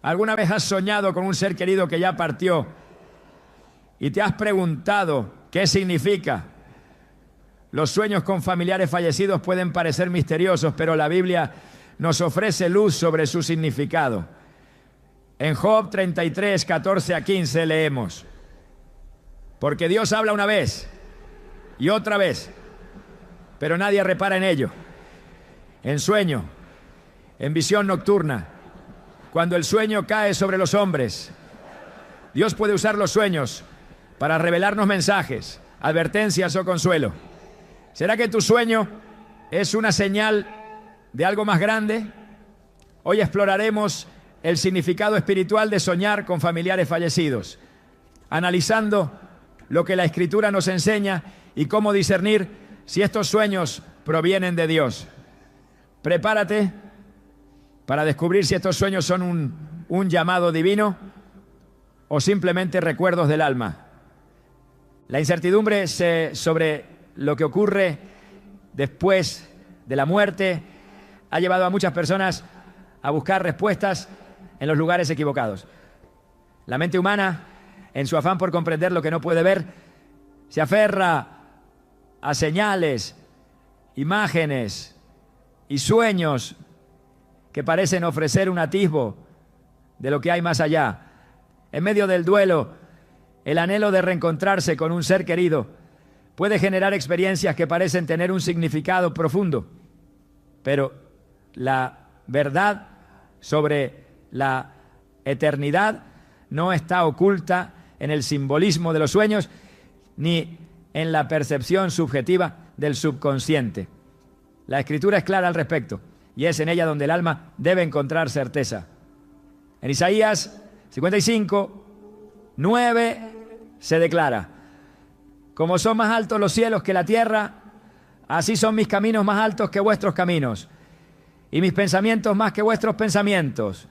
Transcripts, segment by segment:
¿Alguna vez has soñado con un ser querido que ya partió y te has preguntado qué significa? Los sueños con familiares fallecidos pueden parecer misteriosos, pero la Biblia nos ofrece luz sobre su significado. En Job 33, 14 a 15 leemos: porque Dios habla una vez y otra vez, pero nadie repara en ello. En sueño, en visión nocturna, cuando el sueño cae sobre los hombres, Dios puede usar los sueños para revelarnos mensajes, advertencias o consuelo. ¿Será que tu sueño es una señal de algo más grande? Hoy exploraremos el significado espiritual de soñar con familiares fallecidos, analizando lo que la Escritura nos enseña y cómo discernir si estos sueños provienen de Dios. Prepárate para descubrir si estos sueños son un llamado divino o simplemente recuerdos del alma. La incertidumbre sobre lo que ocurre después de la muerte ha llevado a muchas personas a buscar respuestas en los lugares equivocados. La mente humana, en su afán por comprender lo que no puede ver, se aferra a señales, imágenes y sueños que parecen ofrecer un atisbo de lo que hay más allá. En medio del duelo, el anhelo de reencontrarse con un ser querido puede generar experiencias que parecen tener un significado profundo, pero la verdad sobre la eternidad no está oculta en el simbolismo de los sueños ni en la percepción subjetiva del subconsciente. La Escritura es clara al respecto y es en ella donde el alma debe encontrar certeza. En Isaías 55, 9 se declara: como son más altos los cielos que la tierra, así son mis caminos más altos que vuestros caminos, y mis pensamientos más que vuestros pensamientos.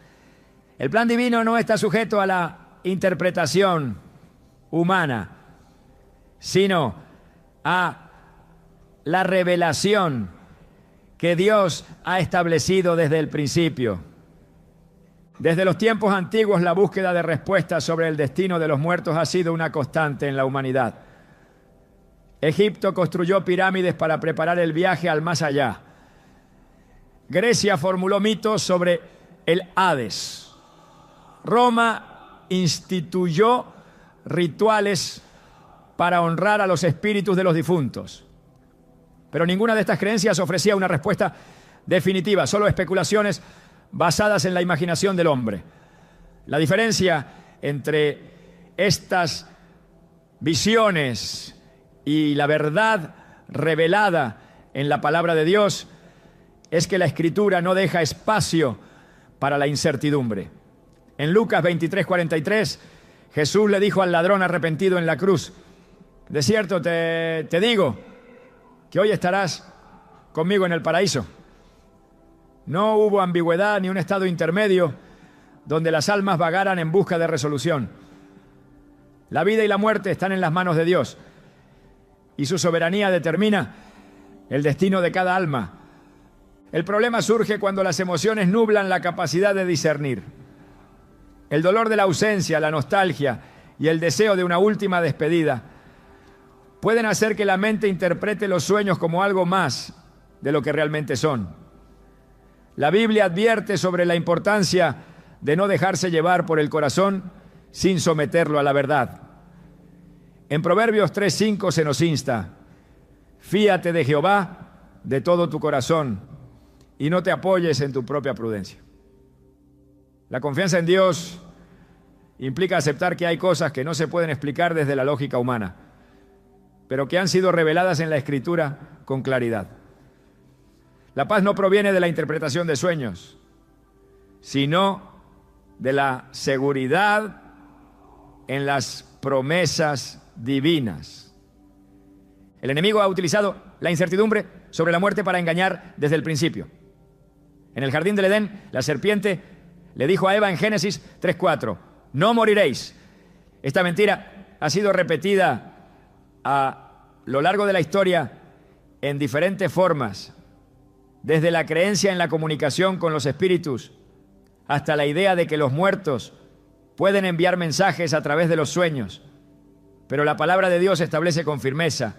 El plan divino no está sujeto a la interpretación humana, sino a la revelación que Dios ha establecido desde el principio. Desde los tiempos antiguos, la búsqueda de respuestas sobre el destino de los muertos ha sido una constante en la humanidad. Egipto construyó pirámides para preparar el viaje al más allá. Grecia formuló mitos sobre el Hades. Roma instituyó rituales para honrar a los espíritus de los difuntos. Pero ninguna de estas creencias ofrecía una respuesta definitiva, solo especulaciones basadas en la imaginación del hombre. La diferencia entre estas visiones y la verdad revelada en la palabra de Dios es que la Escritura no deja espacio para la incertidumbre. En Lucas 23:43, Jesús le dijo al ladrón arrepentido en la cruz: de cierto te digo que hoy estarás conmigo en el paraíso. No hubo ambigüedad ni un estado intermedio donde las almas vagaran en busca de resolución. La vida y la muerte están en las manos de Dios y su soberanía determina el destino de cada alma. El problema surge cuando las emociones nublan la capacidad de discernir. El dolor de la ausencia, la nostalgia y el deseo de una última despedida pueden hacer que la mente interprete los sueños como algo más de lo que realmente son. La Biblia advierte sobre la importancia de no dejarse llevar por el corazón sin someterlo a la verdad. En Proverbios 3:5 se nos insta: fíate de Jehová de todo tu corazón y no te apoyes en tu propia prudencia. La confianza en Dios implica aceptar que hay cosas que no se pueden explicar desde la lógica humana, pero que han sido reveladas en la Escritura con claridad. La paz no proviene de la interpretación de sueños, sino de la seguridad en las promesas divinas. El enemigo ha utilizado la incertidumbre sobre la muerte para engañar desde el principio. En el jardín del Edén, la serpiente le dijo a Eva en Génesis 3:4: no moriréis. Esta mentira ha sido repetida a lo largo de la historia en diferentes formas, desde la creencia en la comunicación con los espíritus hasta la idea de que los muertos pueden enviar mensajes a través de los sueños. Pero la palabra de Dios establece con firmeza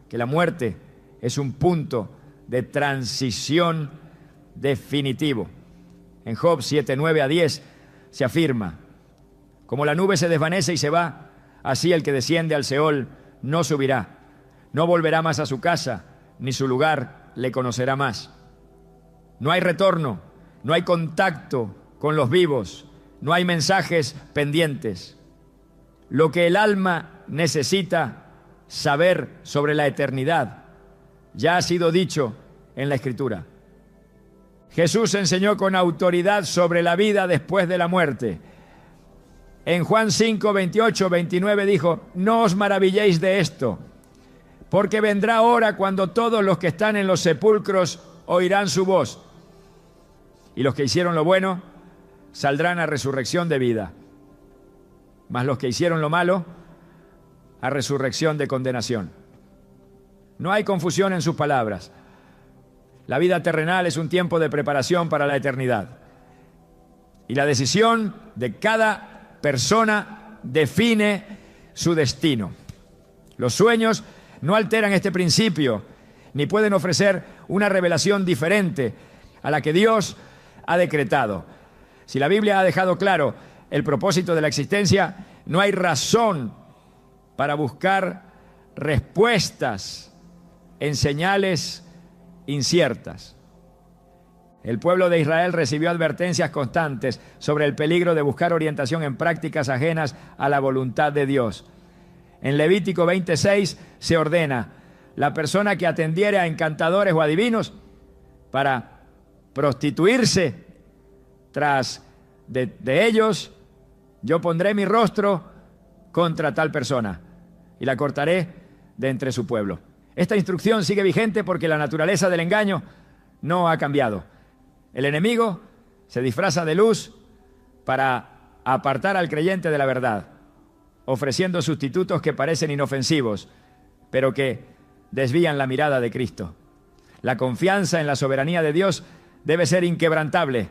que la muerte es un punto de transición definitivo. En Job 7:9-10 se afirma: como la nube se desvanece y se va, así el que desciende al Seol no subirá, no volverá más a su casa, ni su lugar le conocerá más. No hay retorno, no hay contacto con los vivos, no hay mensajes pendientes. Lo que el alma necesita saber sobre la eternidad ya ha sido dicho en la Escritura. Jesús enseñó con autoridad sobre la vida después de la muerte. En Juan 5:28-29 dijo: no os maravilléis de esto, porque vendrá hora cuando todos los que están en los sepulcros oirán su voz, y los que hicieron lo bueno saldrán a resurrección de vida, mas los que hicieron lo malo a resurrección de condenación. No hay confusión en sus palabras. La vida terrenal es un tiempo de preparación para la eternidad, y la decisión de cada persona define su destino. Los sueños no alteran este principio, ni pueden ofrecer una revelación diferente a la que Dios ha decretado. Si la Biblia ha dejado claro el propósito de la existencia, no hay razón para buscar respuestas en señales inciertas. El pueblo de Israel recibió advertencias constantes sobre el peligro de buscar orientación en prácticas ajenas a la voluntad de Dios. En Levítico 26 se ordena: la persona que atendiere a encantadores o adivinos para prostituirse tras de ellos, yo pondré mi rostro contra tal persona y la cortaré de entre su pueblo. Esta instrucción sigue vigente porque la naturaleza del engaño no ha cambiado. El enemigo se disfraza de luz para apartar al creyente de la verdad, ofreciendo sustitutos que parecen inofensivos, pero que desvían la mirada de Cristo. La confianza en la soberanía de Dios debe ser inquebrantable,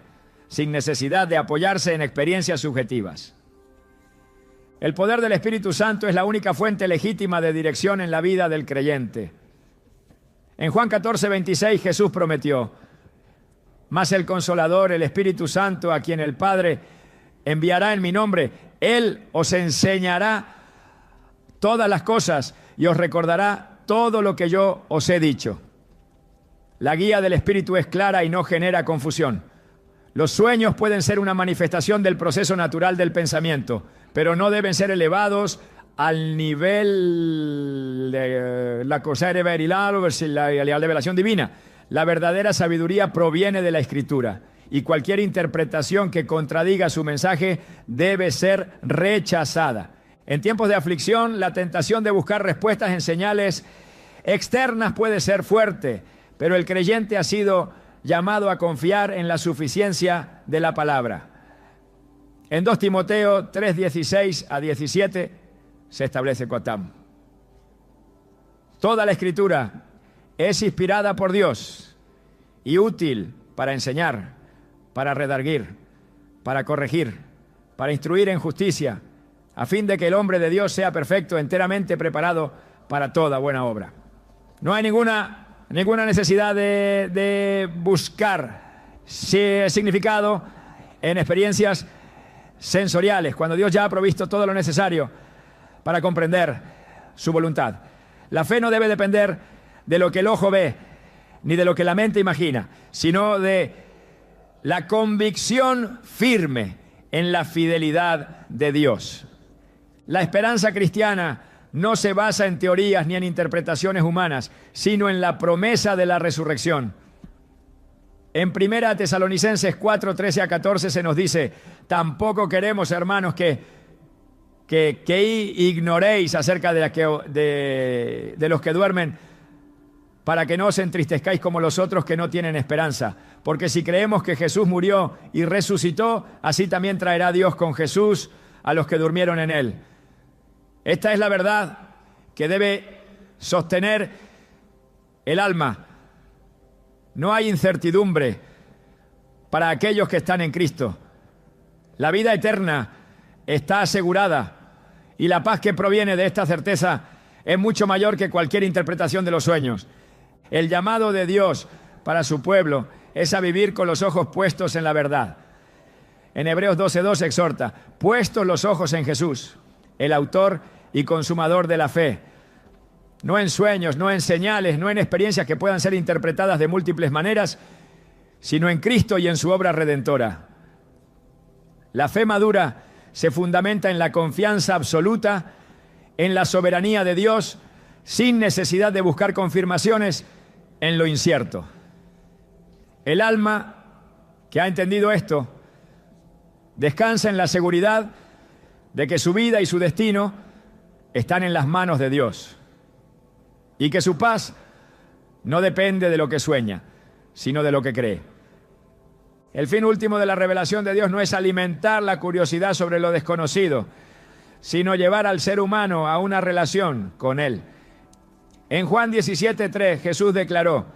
sin necesidad de apoyarse en experiencias subjetivas. El poder del Espíritu Santo es la única fuente legítima de dirección en la vida del creyente. En Juan 14:26 Jesús prometió: mas el Consolador, el Espíritu Santo, a quien el Padre enviará en mi nombre, Él os enseñará todas las cosas y os recordará todo lo que yo os he dicho. La guía del Espíritu es clara y no genera confusión. Los sueños pueden ser una manifestación del proceso natural del pensamiento, pero no deben ser elevados al nivel de la cosa revelada o la revelación divina. La verdadera sabiduría proviene de la Escritura, y cualquier interpretación que contradiga su mensaje debe ser rechazada. En tiempos de aflicción, la tentación de buscar respuestas en señales externas puede ser fuerte, pero el creyente ha sido llamado a confiar en la suficiencia de la palabra. En 2 Timoteo 3:16-17 se establece Coatam: toda la Escritura es inspirada por Dios y útil para enseñar, para redarguir, para corregir, para instruir en justicia, a fin de que el hombre de Dios sea perfecto, enteramente preparado para toda buena obra. No hay ninguna necesidad de buscar significado en experiencias sensoriales, cuando Dios ya ha provisto todo lo necesario para comprender su voluntad. La fe no debe depender de lo que el ojo ve, ni de lo que la mente imagina, sino de la convicción firme en la fidelidad de Dios. La esperanza cristiana no se basa en teorías ni en interpretaciones humanas, sino en la promesa de la resurrección. En 1 Tesalonicenses 4:13-14 se nos dice: tampoco queremos, hermanos, que ignoréis acerca de los que duermen, para que no os entristezcáis como los otros que no tienen esperanza. Porque si creemos que Jesús murió y resucitó, así también traerá Dios con Jesús a los que durmieron en él. Esta es la verdad que debe sostener el alma. No hay incertidumbre para aquellos que están en Cristo, La vida eterna está asegurada y la paz que proviene de esta certeza es mucho mayor que cualquier interpretación de los sueños. El llamado de Dios para su pueblo es a vivir con los ojos puestos en la verdad. En Hebreos 12:2 exhorta: puestos los ojos en Jesús, el autor y consumador de la fe. No en sueños, no en señales, no en experiencias que puedan ser interpretadas de múltiples maneras, sino en Cristo y en su obra redentora. La fe madura se fundamenta en la confianza absoluta en la soberanía de Dios, sin necesidad de buscar confirmaciones en lo incierto. El alma que ha entendido esto descansa en la seguridad de que su vida y su destino están en las manos de Dios y que su paz no depende de lo que sueña, sino de lo que cree. El fin último de la revelación de Dios no es alimentar la curiosidad sobre lo desconocido, sino llevar al ser humano a una relación con Él. En Juan 17:3 Jesús declaró: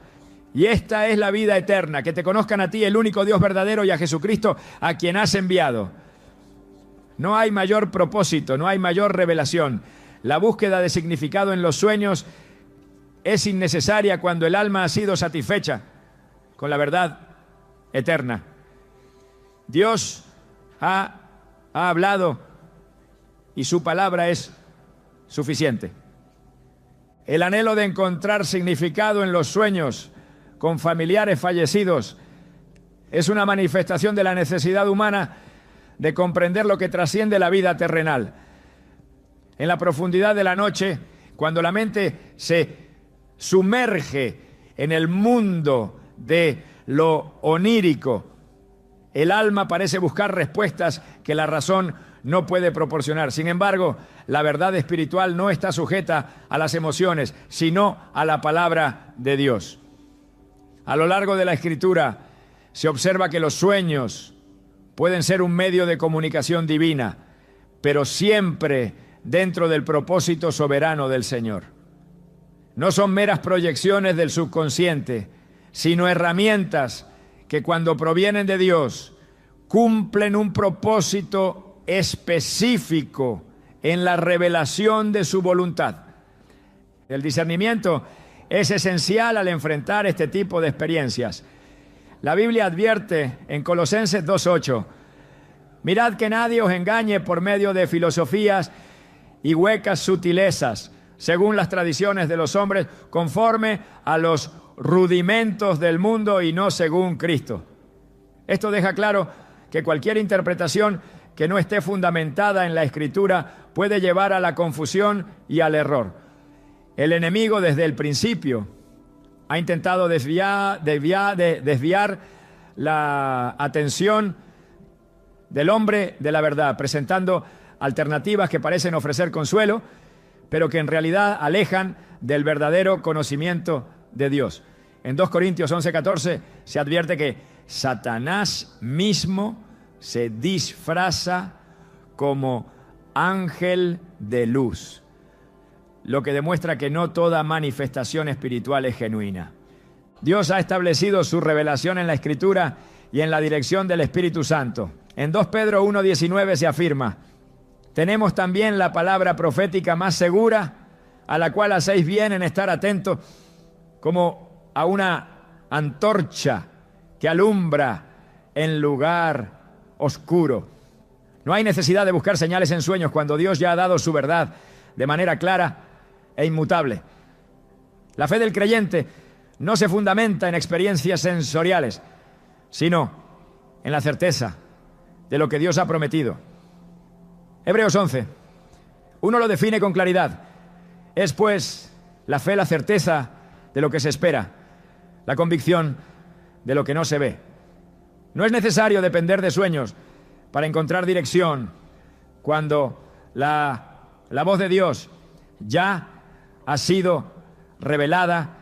y esta es la vida eterna, que te conozcan a ti, el único Dios verdadero, y a Jesucristo, a quien has enviado. No hay mayor propósito, no hay mayor revelación. La búsqueda de significado en los sueños es innecesaria cuando el alma ha sido satisfecha con la verdad eterna. Dios ha hablado y su palabra es suficiente. El anhelo de encontrar significado en los sueños con familiares fallecidos es una manifestación de la necesidad humana de comprender lo que trasciende la vida terrenal. En la profundidad de la noche, cuando la mente se sumerge en el mundo de lo onírico, el alma parece buscar respuestas que la razón no puede proporcionar. Sin embargo, la verdad espiritual no está sujeta a las emociones, sino a la palabra de Dios. A lo largo de la Escritura se observa que los sueños pueden ser un medio de comunicación divina, pero siempre dentro del propósito soberano del Señor. No son meras proyecciones del subconsciente, sino herramientas que cuando provienen de Dios cumplen un propósito específico en la revelación de su voluntad. El discernimiento es esencial al enfrentar este tipo de experiencias. La Biblia advierte en Colosenses 2:8: mirad que nadie os engañe por medio de filosofías y huecas sutilezas, según las tradiciones de los hombres, conforme a los rudimentos del mundo y no según Cristo. Esto deja claro que cualquier interpretación que no esté fundamentada en la Escritura puede llevar a la confusión y al error. El enemigo desde el principio ha intentado desviar la atención del hombre de la verdad, presentando alternativas que parecen ofrecer consuelo, pero que en realidad alejan del verdadero conocimiento de Dios. En 2 Corintios 11:14 se advierte que Satanás mismo se disfraza como ángel de luz, lo que demuestra que no toda manifestación espiritual es genuina. Dios ha establecido su revelación en la Escritura y en la dirección del Espíritu Santo. En 2 Pedro 1:19 se afirma: tenemos también la palabra profética más segura, a la cual hacéis bien en estar atentos, como a una antorcha que alumbra en lugar oscuro. No hay necesidad de buscar señales en sueños cuando Dios ya ha dado su verdad de manera clara e inmutable. La fe del creyente no se fundamenta en experiencias sensoriales, sino en la certeza de lo que Dios ha prometido. Hebreos 11. Uno lo define con claridad. Es pues la fe la certeza de lo que se espera, la convicción de lo que no se ve. No es necesario depender de sueños para encontrar dirección cuando la voz de Dios ya ha sido revelada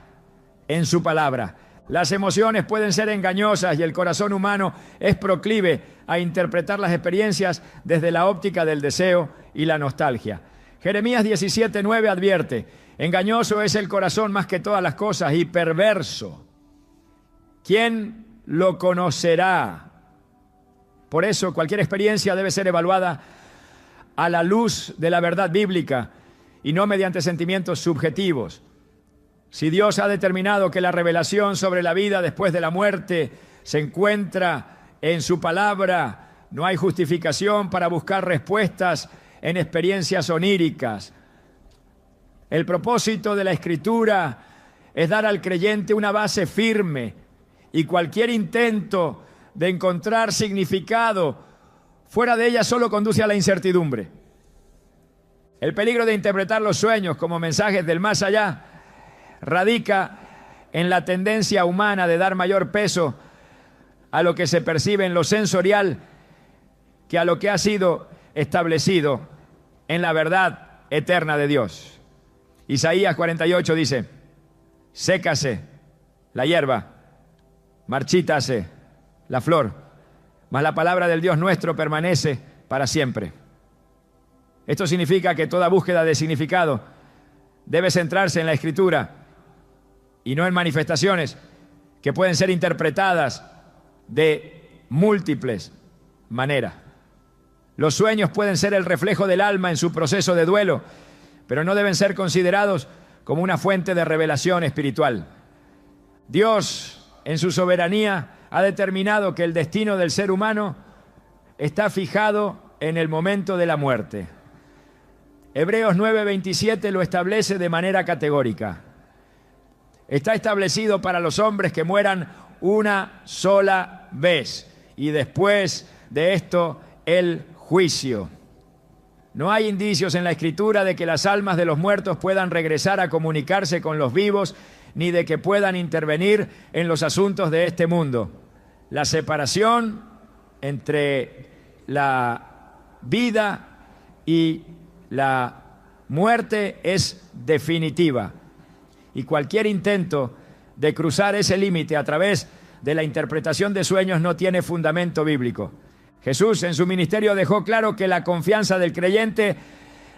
en su palabra. Las emociones pueden ser engañosas y el corazón humano es proclive a interpretar las experiencias desde la óptica del deseo y la nostalgia. Jeremías 17:9 advierte: engañoso es el corazón más que todas las cosas y perverso. ¿Quién lo conocerá? Por eso cualquier experiencia debe ser evaluada a la luz de la verdad bíblica y no mediante sentimientos subjetivos. Si Dios ha determinado que la revelación sobre la vida después de la muerte se encuentra en su palabra, no hay justificación para buscar respuestas en experiencias oníricas. El propósito de la Escritura es dar al creyente una base firme, y cualquier intento de encontrar significado fuera de ella solo conduce a la incertidumbre. El peligro de interpretar los sueños como mensajes del más allá radica en la tendencia humana de dar mayor peso a lo que se percibe en lo sensorial que a lo que ha sido establecido en la verdad eterna de Dios. Isaías 48 dice: sécase la hierba, marchítase la flor, mas la palabra del Dios nuestro permanece para siempre. Esto significa que toda búsqueda de significado debe centrarse en la Escritura y no en manifestaciones que pueden ser interpretadas de múltiples maneras. Los sueños pueden ser el reflejo del alma en su proceso de duelo, pero no deben ser considerados como una fuente de revelación espiritual. Dios, en su soberanía, ha determinado que el destino del ser humano está fijado en el momento de la muerte. Hebreos 9:27 lo establece de manera categórica. Está establecido para los hombres que mueran una sola vez y después de esto el juicio. No hay indicios en la Escritura de que las almas de los muertos puedan regresar a comunicarse con los vivos, ni de que puedan intervenir en los asuntos de este mundo. La separación entre la vida y la muerte es definitiva, y cualquier intento de cruzar ese límite a través de la interpretación de sueños no tiene fundamento bíblico. Jesús en su ministerio dejó claro que la confianza del creyente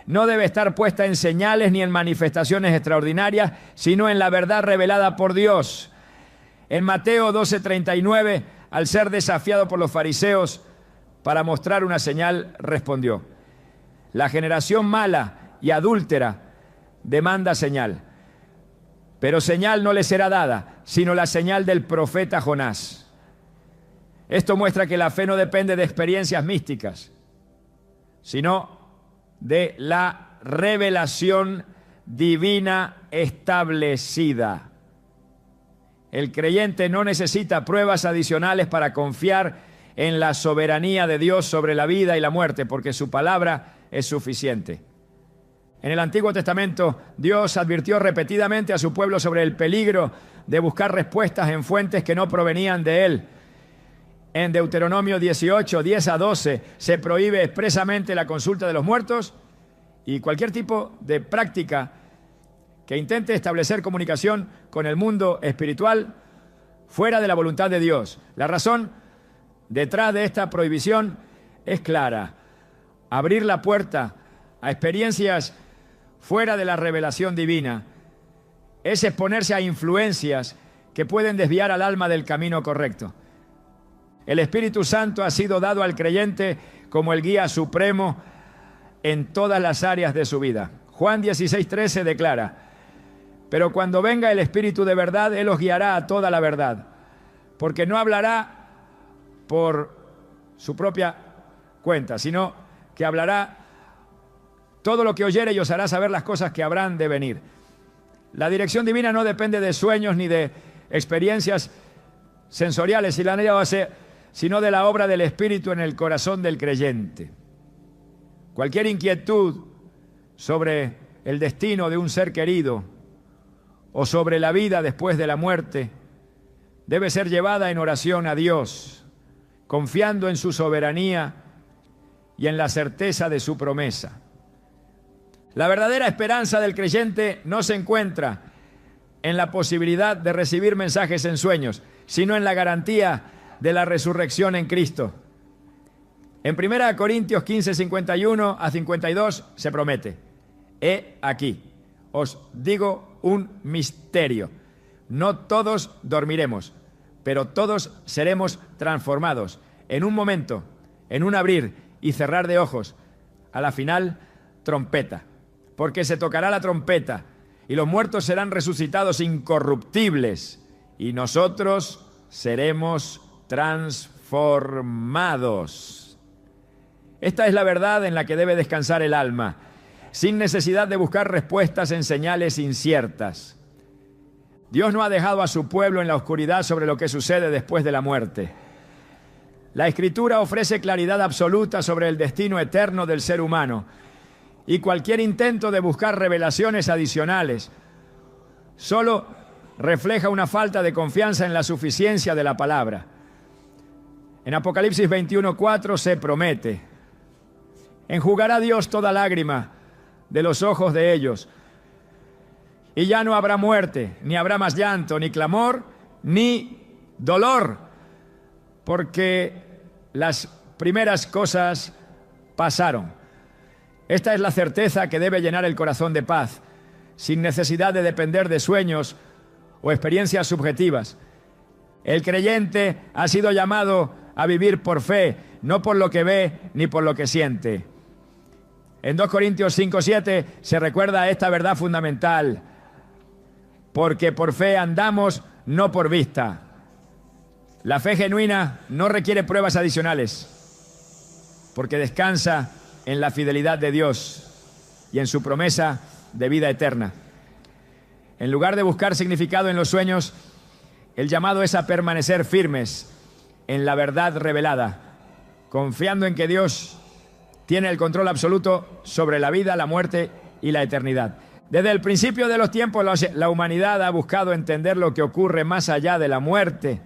no debe estar puesta en señales ni en manifestaciones extraordinarias, sino en la verdad revelada por Dios. En Mateo 12:39, al ser desafiado por los fariseos para mostrar una señal, respondió: la generación mala y adúltera demanda señal, pero señal no le será dada, sino la señal del profeta Jonás. Esto muestra que la fe no depende de experiencias místicas, sino de la revelación divina establecida. El creyente no necesita pruebas adicionales para confiar en la soberanía de Dios sobre la vida y la muerte, porque su palabra es suficiente. En el Antiguo Testamento, Dios advirtió repetidamente a su pueblo sobre el peligro de buscar respuestas en fuentes que no provenían de Él. En Deuteronomio 18, 10 a 12, se prohíbe expresamente la consulta de los muertos y cualquier tipo de práctica que intente establecer comunicación con el mundo espiritual fuera de la voluntad de Dios. La razón detrás de esta prohibición es clara: abrir la puerta a experiencias fuera de la revelación divina es exponerse a influencias que pueden desviar al alma del camino correcto. El Espíritu Santo ha sido dado al creyente como el guía supremo en todas las áreas de su vida. Juan 16:13 declara: pero cuando venga el Espíritu de verdad, Él os guiará a toda la verdad, porque no hablará por su propia cuenta, sino que hablará todo lo que oyere y os hará saber las cosas que habrán de venir. La dirección divina no depende de sueños ni de experiencias sensoriales, sino de la obra del Espíritu en el corazón del creyente. Cualquier inquietud sobre el destino de un ser querido o sobre la vida después de la muerte debe ser llevada en oración a Dios, confiando en su soberanía y en la certeza de su promesa. La verdadera esperanza del creyente no se encuentra en la posibilidad de recibir mensajes en sueños, sino en la garantía de la resurrección en Cristo. En 1 Corintios 15, 51 a 52 se promete: he aquí, os digo un misterio, no todos dormiremos, pero todos seremos transformados en un momento, en un abrir y cerrar de ojos, a la final, trompeta. Porque se tocará la trompeta y los muertos serán resucitados incorruptibles y nosotros seremos transformados. Esta es la verdad en la que debe descansar el alma, sin necesidad de buscar respuestas en señales inciertas. Dios no ha dejado a su pueblo en la oscuridad sobre lo que sucede después de la muerte. La Escritura ofrece claridad absoluta sobre el destino eterno del ser humano y cualquier intento de buscar revelaciones adicionales solo refleja una falta de confianza en la suficiencia de la palabra. En Apocalipsis 21:4 se promete: enjugará Dios toda lágrima de los ojos de ellos, y ya no habrá muerte, ni habrá más llanto, ni clamor, ni dolor, porque las primeras cosas pasaron. Esta es la certeza que debe llenar el corazón de paz, sin necesidad de depender de sueños o experiencias subjetivas. El creyente ha sido llamado a vivir por fe, no por lo que ve ni por lo que siente. En 2 Corintios 5:7 se recuerda esta verdad fundamental: porque por fe andamos, no por vista. La fe genuina no requiere pruebas adicionales, porque descansa en la fidelidad de Dios y en su promesa de vida eterna. En lugar de buscar significado en los sueños, el llamado es a permanecer firmes en la verdad revelada, confiando en que Dios tiene el control absoluto sobre la vida, la muerte y la eternidad. Desde el principio de los tiempos, la humanidad ha buscado entender lo que ocurre más allá de la muerte.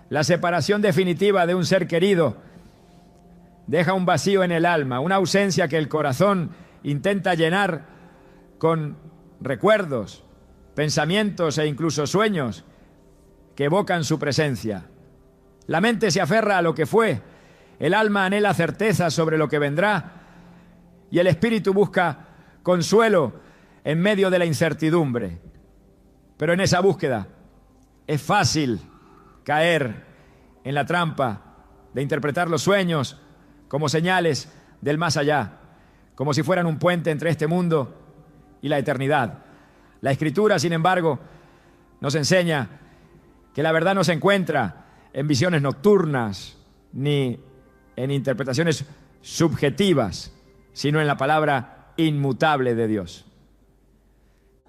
La separación definitiva de un ser querido deja un vacío en el alma, una ausencia que el corazón intenta llenar con recuerdos, pensamientos e incluso sueños que evocan su presencia. La mente se aferra a lo que fue, el alma anhela certeza sobre lo que vendrá y el espíritu busca consuelo en medio de la incertidumbre. Pero en esa búsqueda es fácil caer en la trampa de interpretar los sueños como señales del más allá, como si fueran un puente entre este mundo y la eternidad. La Escritura, sin embargo, nos enseña que la verdad no se encuentra en visiones nocturnas ni en interpretaciones subjetivas, sino en la palabra inmutable de Dios.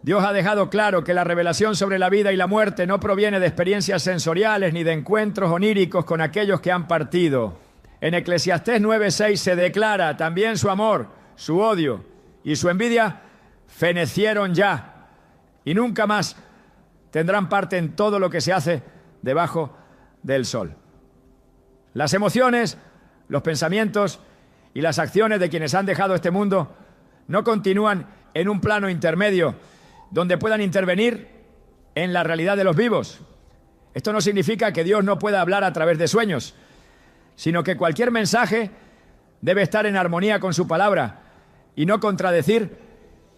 Dios ha dejado claro que la revelación sobre la vida y la muerte no proviene de experiencias sensoriales ni de encuentros oníricos con aquellos que han partido. En Eclesiastés 9:6 se declara: también su amor, su odio y su envidia fenecieron ya, y nunca más tendrán parte en todo lo que se hace debajo del sol. Las emociones, los pensamientos y las acciones de quienes han dejado este mundo no continúan en un plano intermedio donde puedan intervenir en la realidad de los vivos. Esto no significa que Dios no pueda hablar a través de sueños, sino que cualquier mensaje debe estar en armonía con su palabra y no contradecir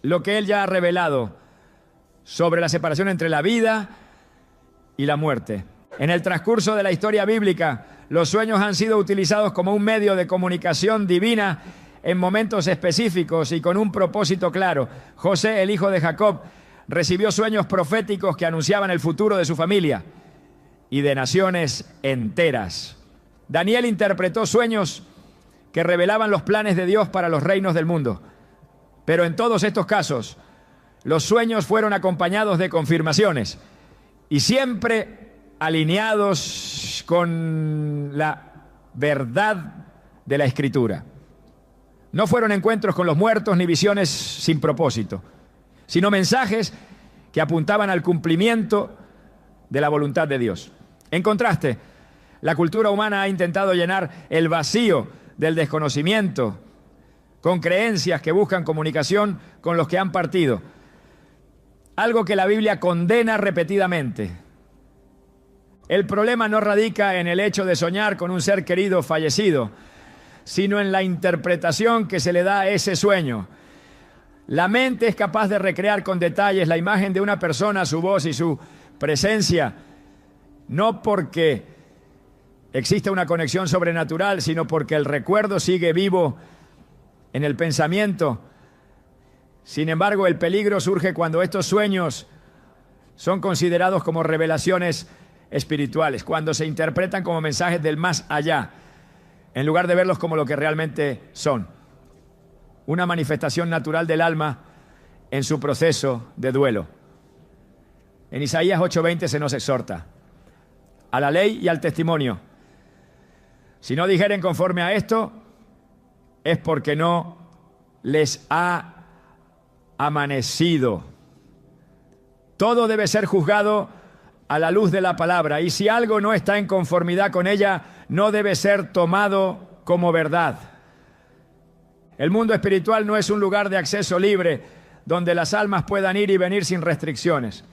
lo que Él ya ha revelado sobre la separación entre la vida y la muerte. En el transcurso de la historia bíblica, los sueños han sido utilizados como un medio de comunicación divina en momentos específicos y con un propósito claro. José, el hijo de Jacob, recibió sueños proféticos que anunciaban el futuro de su familia y de naciones enteras. Daniel interpretó sueños que revelaban los planes de Dios para los reinos del mundo. Pero en todos estos casos, los sueños fueron acompañados de confirmaciones y siempre alineados con la verdad de la Escritura. No fueron encuentros con los muertos ni visiones sin propósito, sino mensajes que apuntaban al cumplimiento de la voluntad de Dios. En contraste, la cultura humana ha intentado llenar el vacío del desconocimiento con creencias que buscan comunicación con los que han partido, algo que la Biblia condena repetidamente. El problema no radica en el hecho de soñar con un ser querido fallecido, sino en la interpretación que se le da a ese sueño. La mente es capaz de recrear con detalles la imagen de una persona, su voz y su presencia, no porque existe una conexión sobrenatural, sino porque el recuerdo sigue vivo en el pensamiento. Sin embargo, el peligro surge cuando estos sueños son considerados como revelaciones espirituales, cuando se interpretan como mensajes del más allá, en lugar de verlos como lo que realmente son, una manifestación natural del alma en su proceso de duelo. En Isaías 8:20 se nos exhorta a la ley y al testimonio. Si no dijeren conforme a esto, es porque no les ha amanecido. Todo debe ser juzgado a la luz de la palabra, y si algo no está en conformidad con ella, no debe ser tomado como verdad. El mundo espiritual no es un lugar de acceso libre donde las almas puedan ir y venir sin restricciones.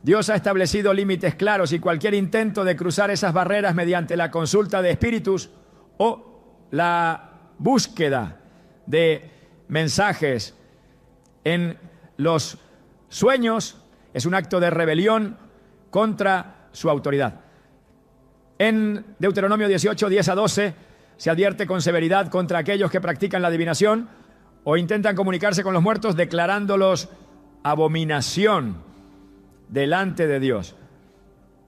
Dios ha establecido límites claros y cualquier intento de cruzar esas barreras mediante la consulta de espíritus o la búsqueda de mensajes en los sueños es un acto de rebelión contra su autoridad. En Deuteronomio 18, 10-12, se advierte con severidad contra aquellos que practican la adivinación o intentan comunicarse con los muertos, declarándolos abominación delante de Dios.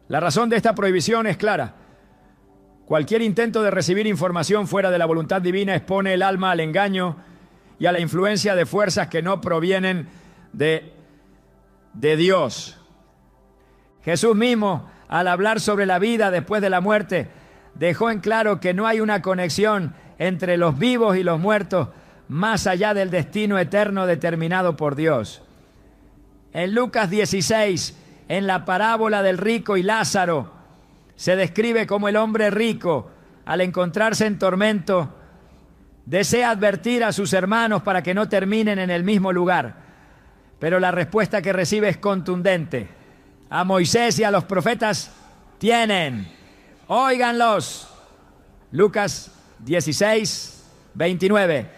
La razón de esta prohibición es clara. Cualquier intento de recibir información fuera de la voluntad divina expone el alma al engaño y a la influencia de fuerzas que no provienen de Dios. Jesús mismo, al hablar sobre la vida después de la muerte, dejó en claro que no hay una conexión entre los vivos y los muertos más allá del destino eterno determinado por Dios. En Lucas 16, en la parábola del rico y Lázaro, se describe cómo el hombre rico, al encontrarse en tormento, desea advertir a sus hermanos para que no terminen en el mismo lugar. Pero la respuesta que recibe es contundente. A Moisés y a los profetas tienen, óiganlos. Lucas 16, 29.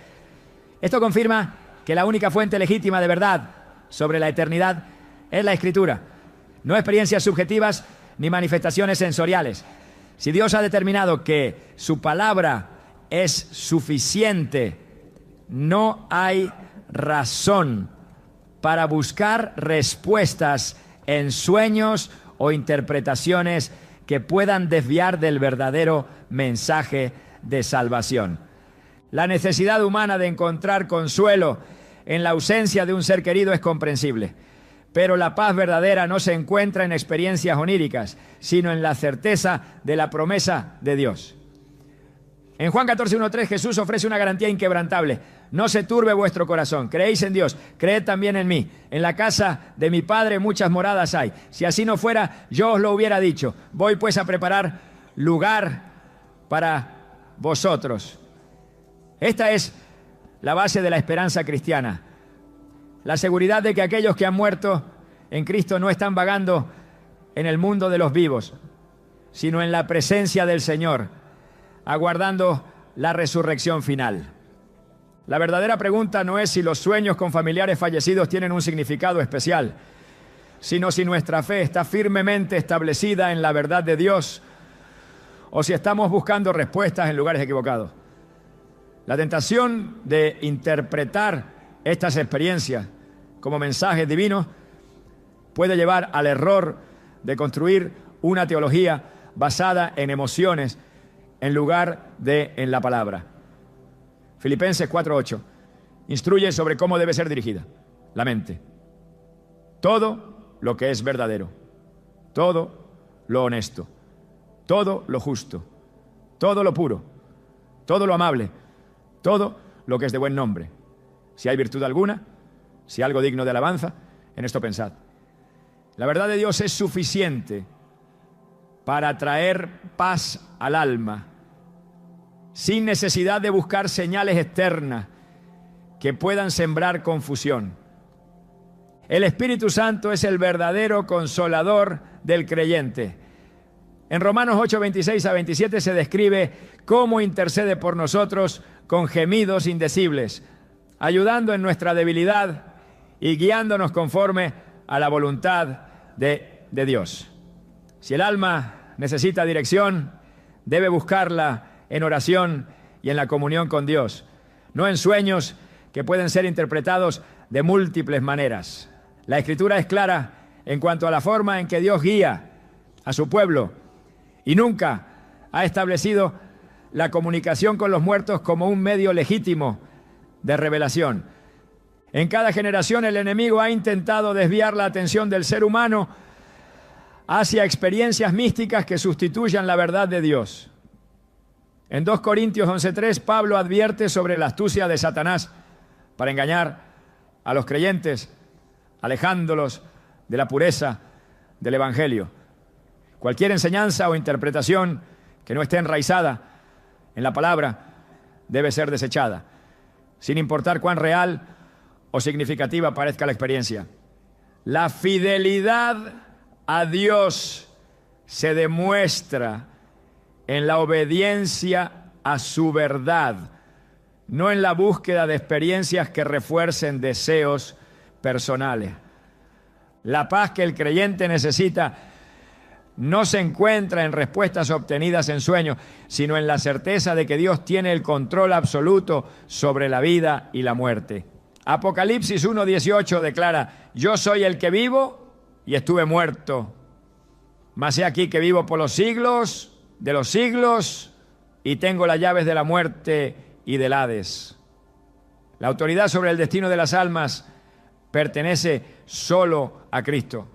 Esto confirma que la única fuente legítima de verdad sobre la eternidad es la Escritura, no experiencias subjetivas ni manifestaciones sensoriales. Si Dios ha determinado que su palabra es suficiente, no hay razón para buscar respuestas en sueños o interpretaciones que puedan desviar del verdadero mensaje de salvación. La necesidad humana de encontrar consuelo en la ausencia de un ser querido es comprensible, pero la paz verdadera no se encuentra en experiencias oníricas, sino en la certeza de la promesa de Dios. En Juan 14:1-3 Jesús ofrece una garantía inquebrantable. No se turbe vuestro corazón. Creéis en Dios, creed también en mí. En la casa de mi Padre muchas moradas hay. Si así no fuera, yo os lo hubiera dicho. Voy pues a preparar lugar para vosotros. Esta es la base de la esperanza cristiana. La seguridad de que aquellos que han muerto en Cristo no están vagando en el mundo de los vivos, sino en la presencia del Señor, aguardando la resurrección final. La verdadera pregunta no es si los sueños con familiares fallecidos tienen un significado especial, sino si nuestra fe está firmemente establecida en la verdad de Dios o si estamos buscando respuestas en lugares equivocados. La tentación de interpretar estas experiencias como mensajes divinos puede llevar al error de construir una teología basada en emociones en lugar de en la palabra. Filipenses 4:8 instruye sobre cómo debe ser dirigida la mente. Todo lo que es verdadero, todo lo honesto, todo lo justo, todo lo puro, todo lo amable, todo lo que es de buen nombre. Si hay virtud alguna, si algo digno de alabanza, en esto pensad. La verdad de Dios es suficiente para traer paz al alma, sin necesidad de buscar señales externas que puedan sembrar confusión. El Espíritu Santo es el verdadero consolador del creyente. En Romanos 8:26-27 se describe cómo intercede por nosotros con gemidos indecibles, ayudando en nuestra debilidad y guiándonos conforme a la voluntad de Dios. Si el alma necesita dirección, debe buscarla en oración y en la comunión con Dios, no en sueños que pueden ser interpretados de múltiples maneras. La Escritura es clara en cuanto a la forma en que Dios guía a su pueblo y nunca ha establecido la comunicación con los muertos como un medio legítimo de revelación. En cada generación el enemigo ha intentado desviar la atención del ser humano hacia experiencias místicas que sustituyan la verdad de Dios. En 2 Corintios 11:3, Pablo advierte sobre la astucia de Satanás para engañar a los creyentes, alejándolos de la pureza del Evangelio. Cualquier enseñanza o interpretación que no esté enraizada en la palabra debe ser desechada, sin importar cuán real o significativa parezca la experiencia. La fidelidad a Dios se demuestra en la obediencia a su verdad, no en la búsqueda de experiencias que refuercen deseos personales. La paz que el creyente necesita no se encuentra en respuestas obtenidas en sueños, sino en la certeza de que Dios tiene el control absoluto sobre la vida y la muerte. Apocalipsis 1:18 declara: yo soy el que vivo y estuve muerto, mas he aquí que vivo por los siglos de los siglos y tengo las llaves de la muerte y del Hades. La autoridad sobre el destino de las almas pertenece solo a Cristo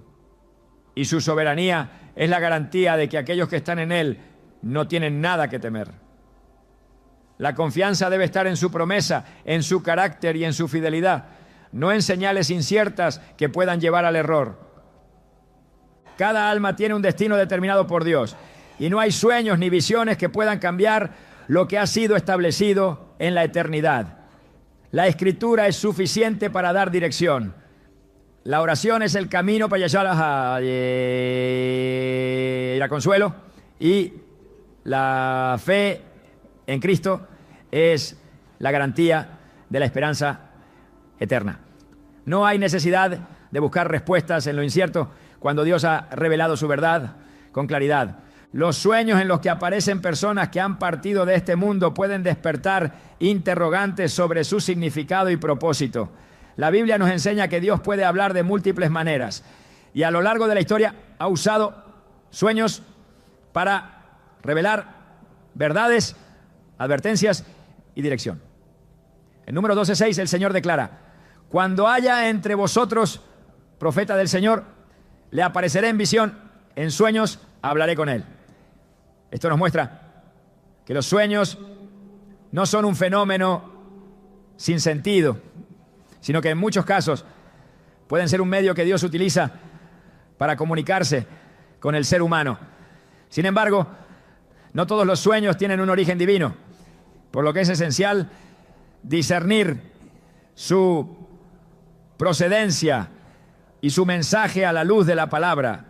y su soberanía es la garantía de que aquellos que están en Él no tienen nada que temer. La confianza debe estar en su promesa, en su carácter y en su fidelidad, no en señales inciertas que puedan llevar al error. Cada alma tiene un destino determinado por Dios y no hay sueños ni visiones que puedan cambiar lo que ha sido establecido en la eternidad. La Escritura es suficiente para dar dirección. La oración es el camino para llegar a consuelo y la fe en Cristo es la garantía de la esperanza eterna. No hay necesidad de buscar respuestas en lo incierto cuando Dios ha revelado su verdad con claridad. Los sueños en los que aparecen personas que han partido de este mundo pueden despertar interrogantes sobre su significado y propósito. La Biblia nos enseña que Dios puede hablar de múltiples maneras y a lo largo de la historia ha usado sueños para revelar verdades, advertencias y dirección. En Números 12:6 el Señor declara: cuando haya entre vosotros profeta del Señor, le apareceré en visión, en sueños hablaré con él. Esto nos muestra que los sueños no son un fenómeno sin sentido, sino que en muchos casos pueden ser un medio que Dios utiliza para comunicarse con el ser humano. Sin embargo, no todos los sueños tienen un origen divino, por lo que es esencial discernir su procedencia y su mensaje a la luz de la palabra.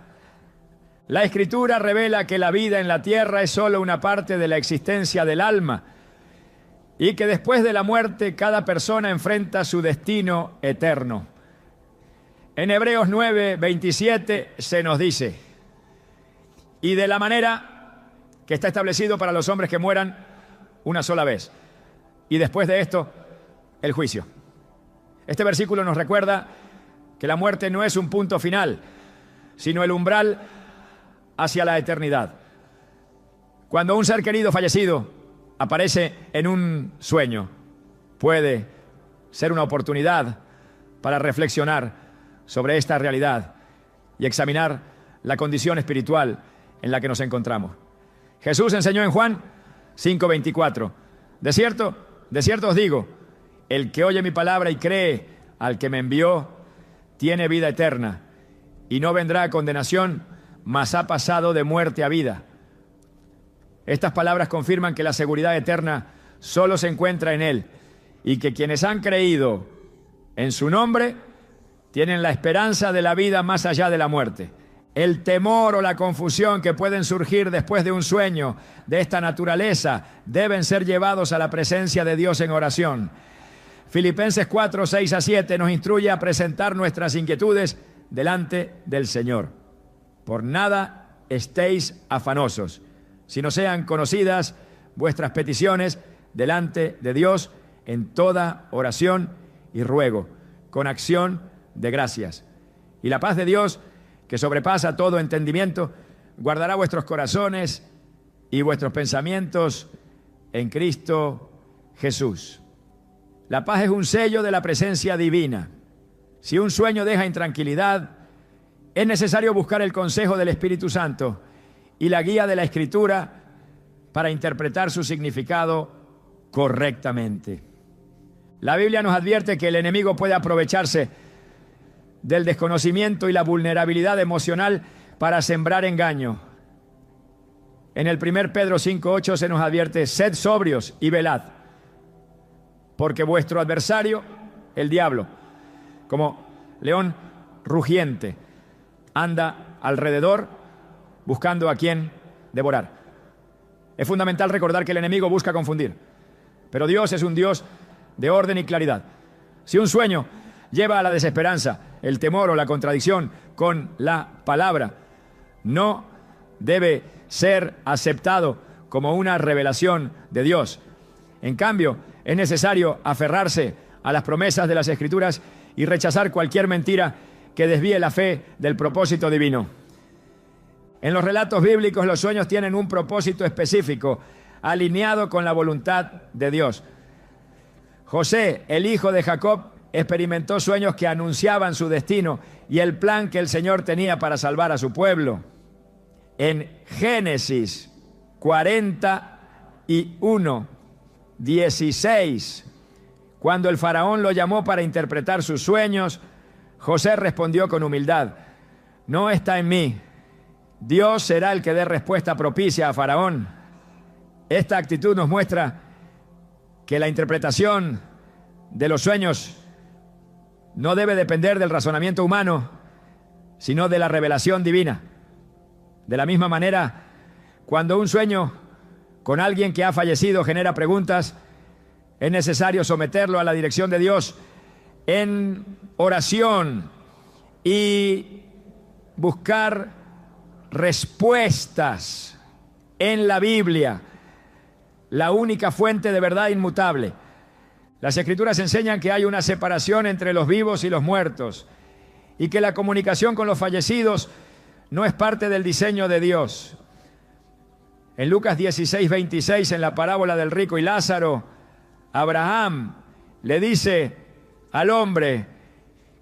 La Escritura revela que la vida en la tierra es solo una parte de la existencia del alma y que después de la muerte cada persona enfrenta su destino eterno. En Hebreos 9:27 se nos dice: y de la manera que está establecido para los hombres que mueran una sola vez, y después de esto, el juicio. Este versículo nos recuerda que la muerte no es un punto final, sino el umbral hacia la eternidad. Cuando un ser querido fallecido aparece en un sueño, puede ser una oportunidad para reflexionar sobre esta realidad y examinar la condición espiritual en la que nos encontramos. Jesús enseñó en Juan 5:24: de cierto os digo, el que oye mi palabra y cree al que me envió, tiene vida eterna y no vendrá a condenación, mas ha pasado de muerte a vida. Estas palabras confirman que la seguridad eterna solo se encuentra en Él y que quienes han creído en su nombre tienen la esperanza de la vida más allá de la muerte. El temor o la confusión que pueden surgir después de un sueño de esta naturaleza deben ser llevados a la presencia de Dios en oración. Filipenses 4:6-7 nos instruye a presentar nuestras inquietudes delante del Señor. Por nada estéis afanosos, sino sean conocidas vuestras peticiones delante de Dios en toda oración y ruego, con acción de gracias. Y la paz de Dios, que sobrepasa todo entendimiento, guardará vuestros corazones y vuestros pensamientos en Cristo Jesús. La paz es un sello de la presencia divina. Si un sueño deja intranquilidad, es necesario buscar el consejo del Espíritu Santo y la guía de la Escritura para interpretar su significado correctamente. La Biblia nos advierte que el enemigo puede aprovecharse del desconocimiento y la vulnerabilidad emocional para sembrar engaño. En el 1 Pedro 5:8 se nos advierte: sed sobrios y velad, porque vuestro adversario, el diablo, como león rugiente, anda alrededor buscando a quien devorar. Es fundamental recordar que el enemigo busca confundir, pero Dios es un Dios de orden y claridad. Si un sueño lleva a la desesperanza, el temor o la contradicción con la palabra, no debe ser aceptado como una revelación de Dios. En cambio, es necesario aferrarse a las promesas de las Escrituras y rechazar cualquier mentira que desvíe la fe del propósito divino. En los relatos bíblicos, los sueños tienen un propósito específico, alineado con la voluntad de Dios. José, el hijo de Jacob, experimentó sueños que anunciaban su destino y el plan que el Señor tenía para salvar a su pueblo. En Génesis 41:16, cuando el faraón lo llamó para interpretar sus sueños, José respondió con humildad: no está en mí. Dios será el que dé respuesta propicia a Faraón. Esta actitud nos muestra que la interpretación de los sueños no debe depender del razonamiento humano, sino de la revelación divina. De la misma manera, cuando un sueño con alguien que ha fallecido genera preguntas, es necesario someterlo a la dirección de Dios en oración y buscar respuestas en la Biblia, la única fuente de verdad inmutable. Las Escrituras enseñan que hay una separación entre los vivos y los muertos y que la comunicación con los fallecidos no es parte del diseño de Dios. En Lucas 16:26, en la parábola del rico y Lázaro, Abraham le dice al hombre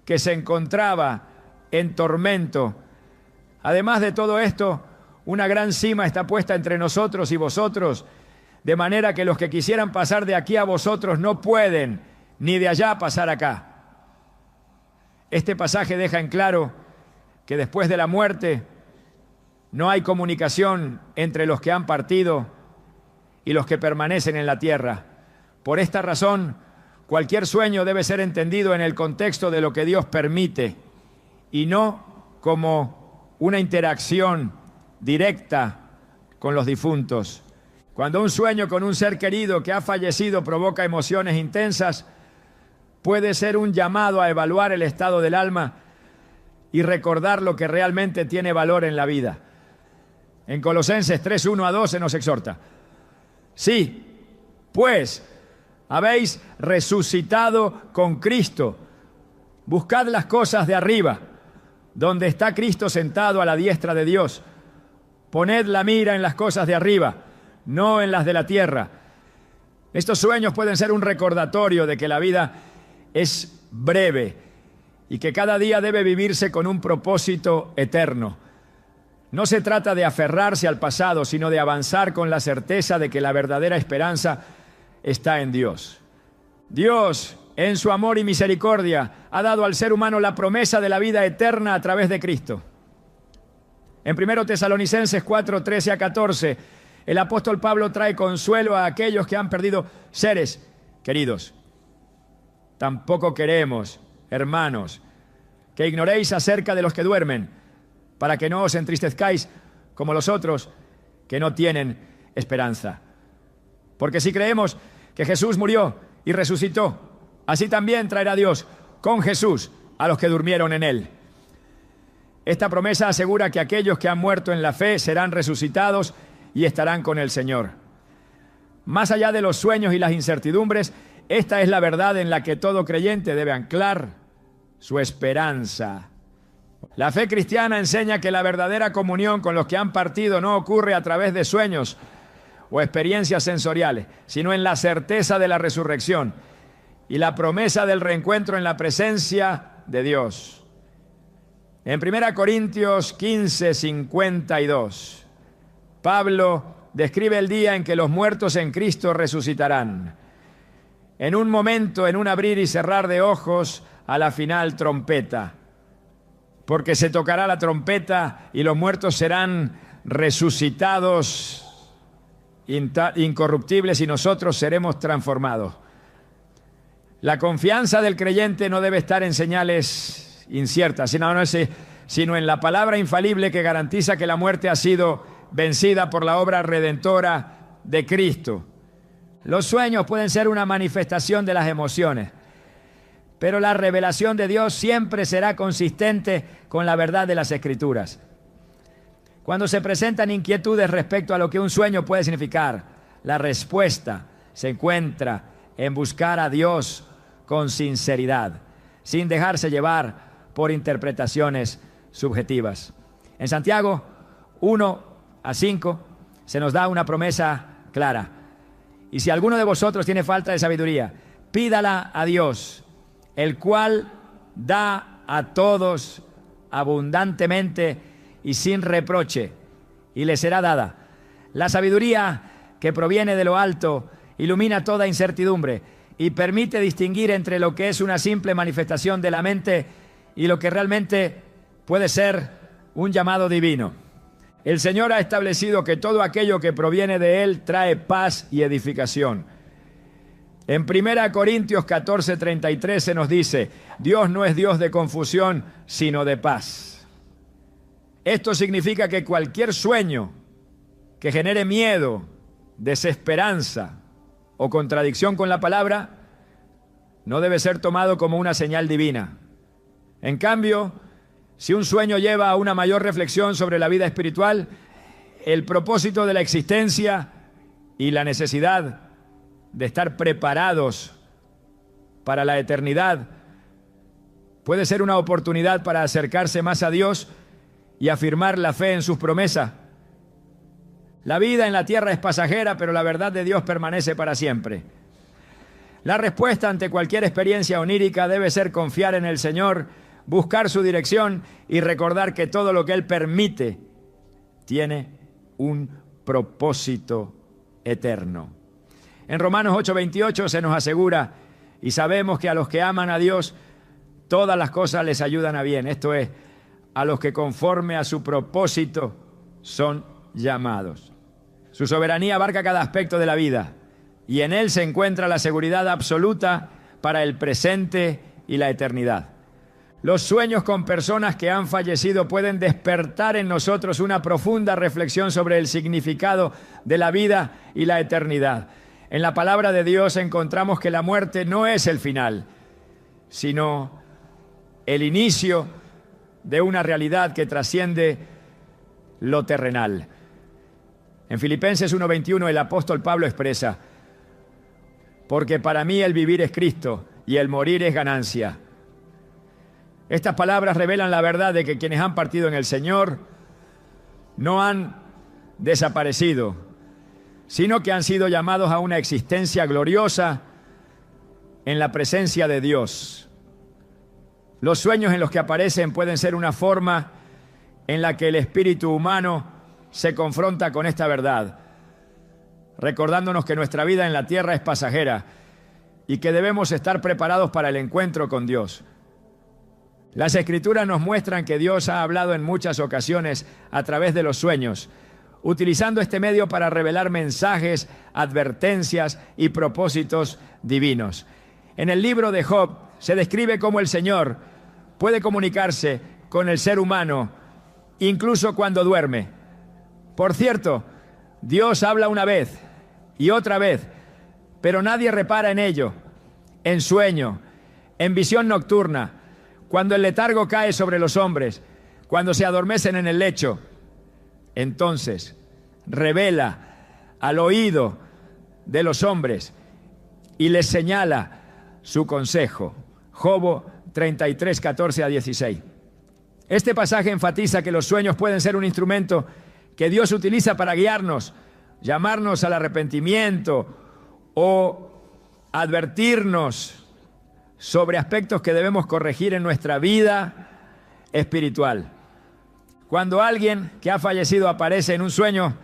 que se encontraba en tormento: además de todo esto, una gran cima está puesta entre nosotros y vosotros, de manera que los que quisieran pasar de aquí a vosotros no pueden, ni de allá pasar acá. Este pasaje deja en claro que después de la muerte no hay comunicación entre los que han partido y los que permanecen en la tierra. Por esta razón, cualquier sueño debe ser entendido en el contexto de lo que Dios permite y no como una interacción directa con los difuntos. Cuando un sueño con un ser querido que ha fallecido provoca emociones intensas, puede ser un llamado a evaluar el estado del alma y recordar lo que realmente tiene valor en la vida. En Colosenses 3:1-2 se nos exhorta: sí, pues habéis resucitado con Cristo, buscad las cosas de arriba, donde está Cristo sentado a la diestra de Dios. Poned la mira en las cosas de arriba, no en las de la tierra. Estos sueños pueden ser un recordatorio de que la vida es breve y que cada día debe vivirse con un propósito eterno. No se trata de aferrarse al pasado, sino de avanzar con la certeza de que la verdadera esperanza está en Dios. Dios, en su amor y misericordia, ha dado al ser humano la promesa de la vida eterna a través de Cristo. En 1 Tesalonicenses 4:13-14, el apóstol Pablo trae consuelo a aquellos que han perdido seres queridos. Tampoco queremos, hermanos, que ignoréis acerca de los que duermen, para que no os entristezcáis como los otros que no tienen esperanza. Porque si creemos que Jesús murió y resucitó, así también traerá Dios con Jesús a los que durmieron en él. Esta promesa asegura que aquellos que han muerto en la fe serán resucitados y estarán con el Señor. Más allá de los sueños y las incertidumbres, esta es la verdad en la que todo creyente debe anclar su esperanza. La fe cristiana enseña que la verdadera comunión con los que han partido no ocurre a través de sueños o experiencias sensoriales, sino en la certeza de la resurrección y la promesa del reencuentro en la presencia de Dios. En 1 Corintios 15, 52, Pablo describe el día en que los muertos en Cristo resucitarán. En un momento, en un abrir y cerrar de ojos, a la final trompeta. Porque se tocará la trompeta y los muertos serán resucitados incorruptibles y nosotros seremos transformados. La confianza del creyente no debe estar en señales inciertas, sino en la palabra infalible que garantiza que la muerte ha sido vencida por la obra redentora de Cristo. Los sueños pueden ser una manifestación de las emociones, pero la revelación de Dios siempre será consistente con la verdad de las Escrituras. Cuando se presentan inquietudes respecto a lo que un sueño puede significar, la respuesta se encuentra en buscar a Dios con sinceridad, sin dejarse llevar por interpretaciones subjetivas. En Santiago 1-5 se nos da una promesa clara. Y si alguno de vosotros tiene falta de sabiduría, pídala a Dios, el cual da a todos abundantemente y sin reproche, y le será dada. La sabiduría que proviene de lo alto ilumina toda incertidumbre y permite distinguir entre lo que es una simple manifestación de la mente y lo que realmente puede ser un llamado divino. El Señor ha establecido que todo aquello que proviene de Él trae paz y edificación. En 1 Corintios 14:33 se nos dice: Dios no es Dios de confusión, sino de paz. Esto significa que cualquier sueño que genere miedo, desesperanza o contradicción con la palabra no debe ser tomado como una señal divina. En cambio, si un sueño lleva a una mayor reflexión sobre la vida espiritual, el propósito de la existencia y la necesidad de estar preparados para la eternidad, puede ser una oportunidad para acercarse más a Dios y afirmar la fe en sus promesas. La vida en la tierra es pasajera, pero la verdad de Dios permanece para siempre. La respuesta ante cualquier experiencia onírica debe ser confiar en el Señor, buscar su dirección y recordar que todo lo que Él permite tiene un propósito eterno. En Romanos 8:28 se nos asegura: y sabemos que a los que aman a Dios, todas las cosas les ayudan a bien. Esto es, a los que conforme a su propósito son llamados. Su soberanía abarca cada aspecto de la vida y en Él se encuentra la seguridad absoluta para el presente y la eternidad. Los sueños con personas que han fallecido pueden despertar en nosotros una profunda reflexión sobre el significado de la vida y la eternidad. En la palabra de Dios encontramos que la muerte no es el final, sino el inicio de una realidad que trasciende lo terrenal. En Filipenses 1:21 el apóstol Pablo expresa: porque para mí el vivir es Cristo y el morir es ganancia. Estas palabras revelan la verdad de que quienes han partido en el Señor no han desaparecido, sino que han sido llamados a una existencia gloriosa en la presencia de Dios. Los sueños en los que aparecen pueden ser una forma en la que el espíritu humano se confronta con esta verdad, recordándonos que nuestra vida en la tierra es pasajera y que debemos estar preparados para el encuentro con Dios. Las Escrituras nos muestran que Dios ha hablado en muchas ocasiones a través de los sueños, utilizando este medio para revelar mensajes, advertencias y propósitos divinos. En el libro de Job se describe cómo el Señor puede comunicarse con el ser humano incluso cuando duerme. Por cierto, Dios habla una vez y otra vez, pero nadie repara en ello. En sueño, en visión nocturna, cuando el letargo cae sobre los hombres, cuando se adormecen en el lecho, entonces revela al oído de los hombres y les señala su consejo. Job 33, 14 a 16. Este pasaje enfatiza que los sueños pueden ser un instrumento que Dios utiliza para guiarnos, llamarnos al arrepentimiento o advertirnos sobre aspectos que debemos corregir en nuestra vida espiritual. Cuando alguien que ha fallecido aparece en un sueño,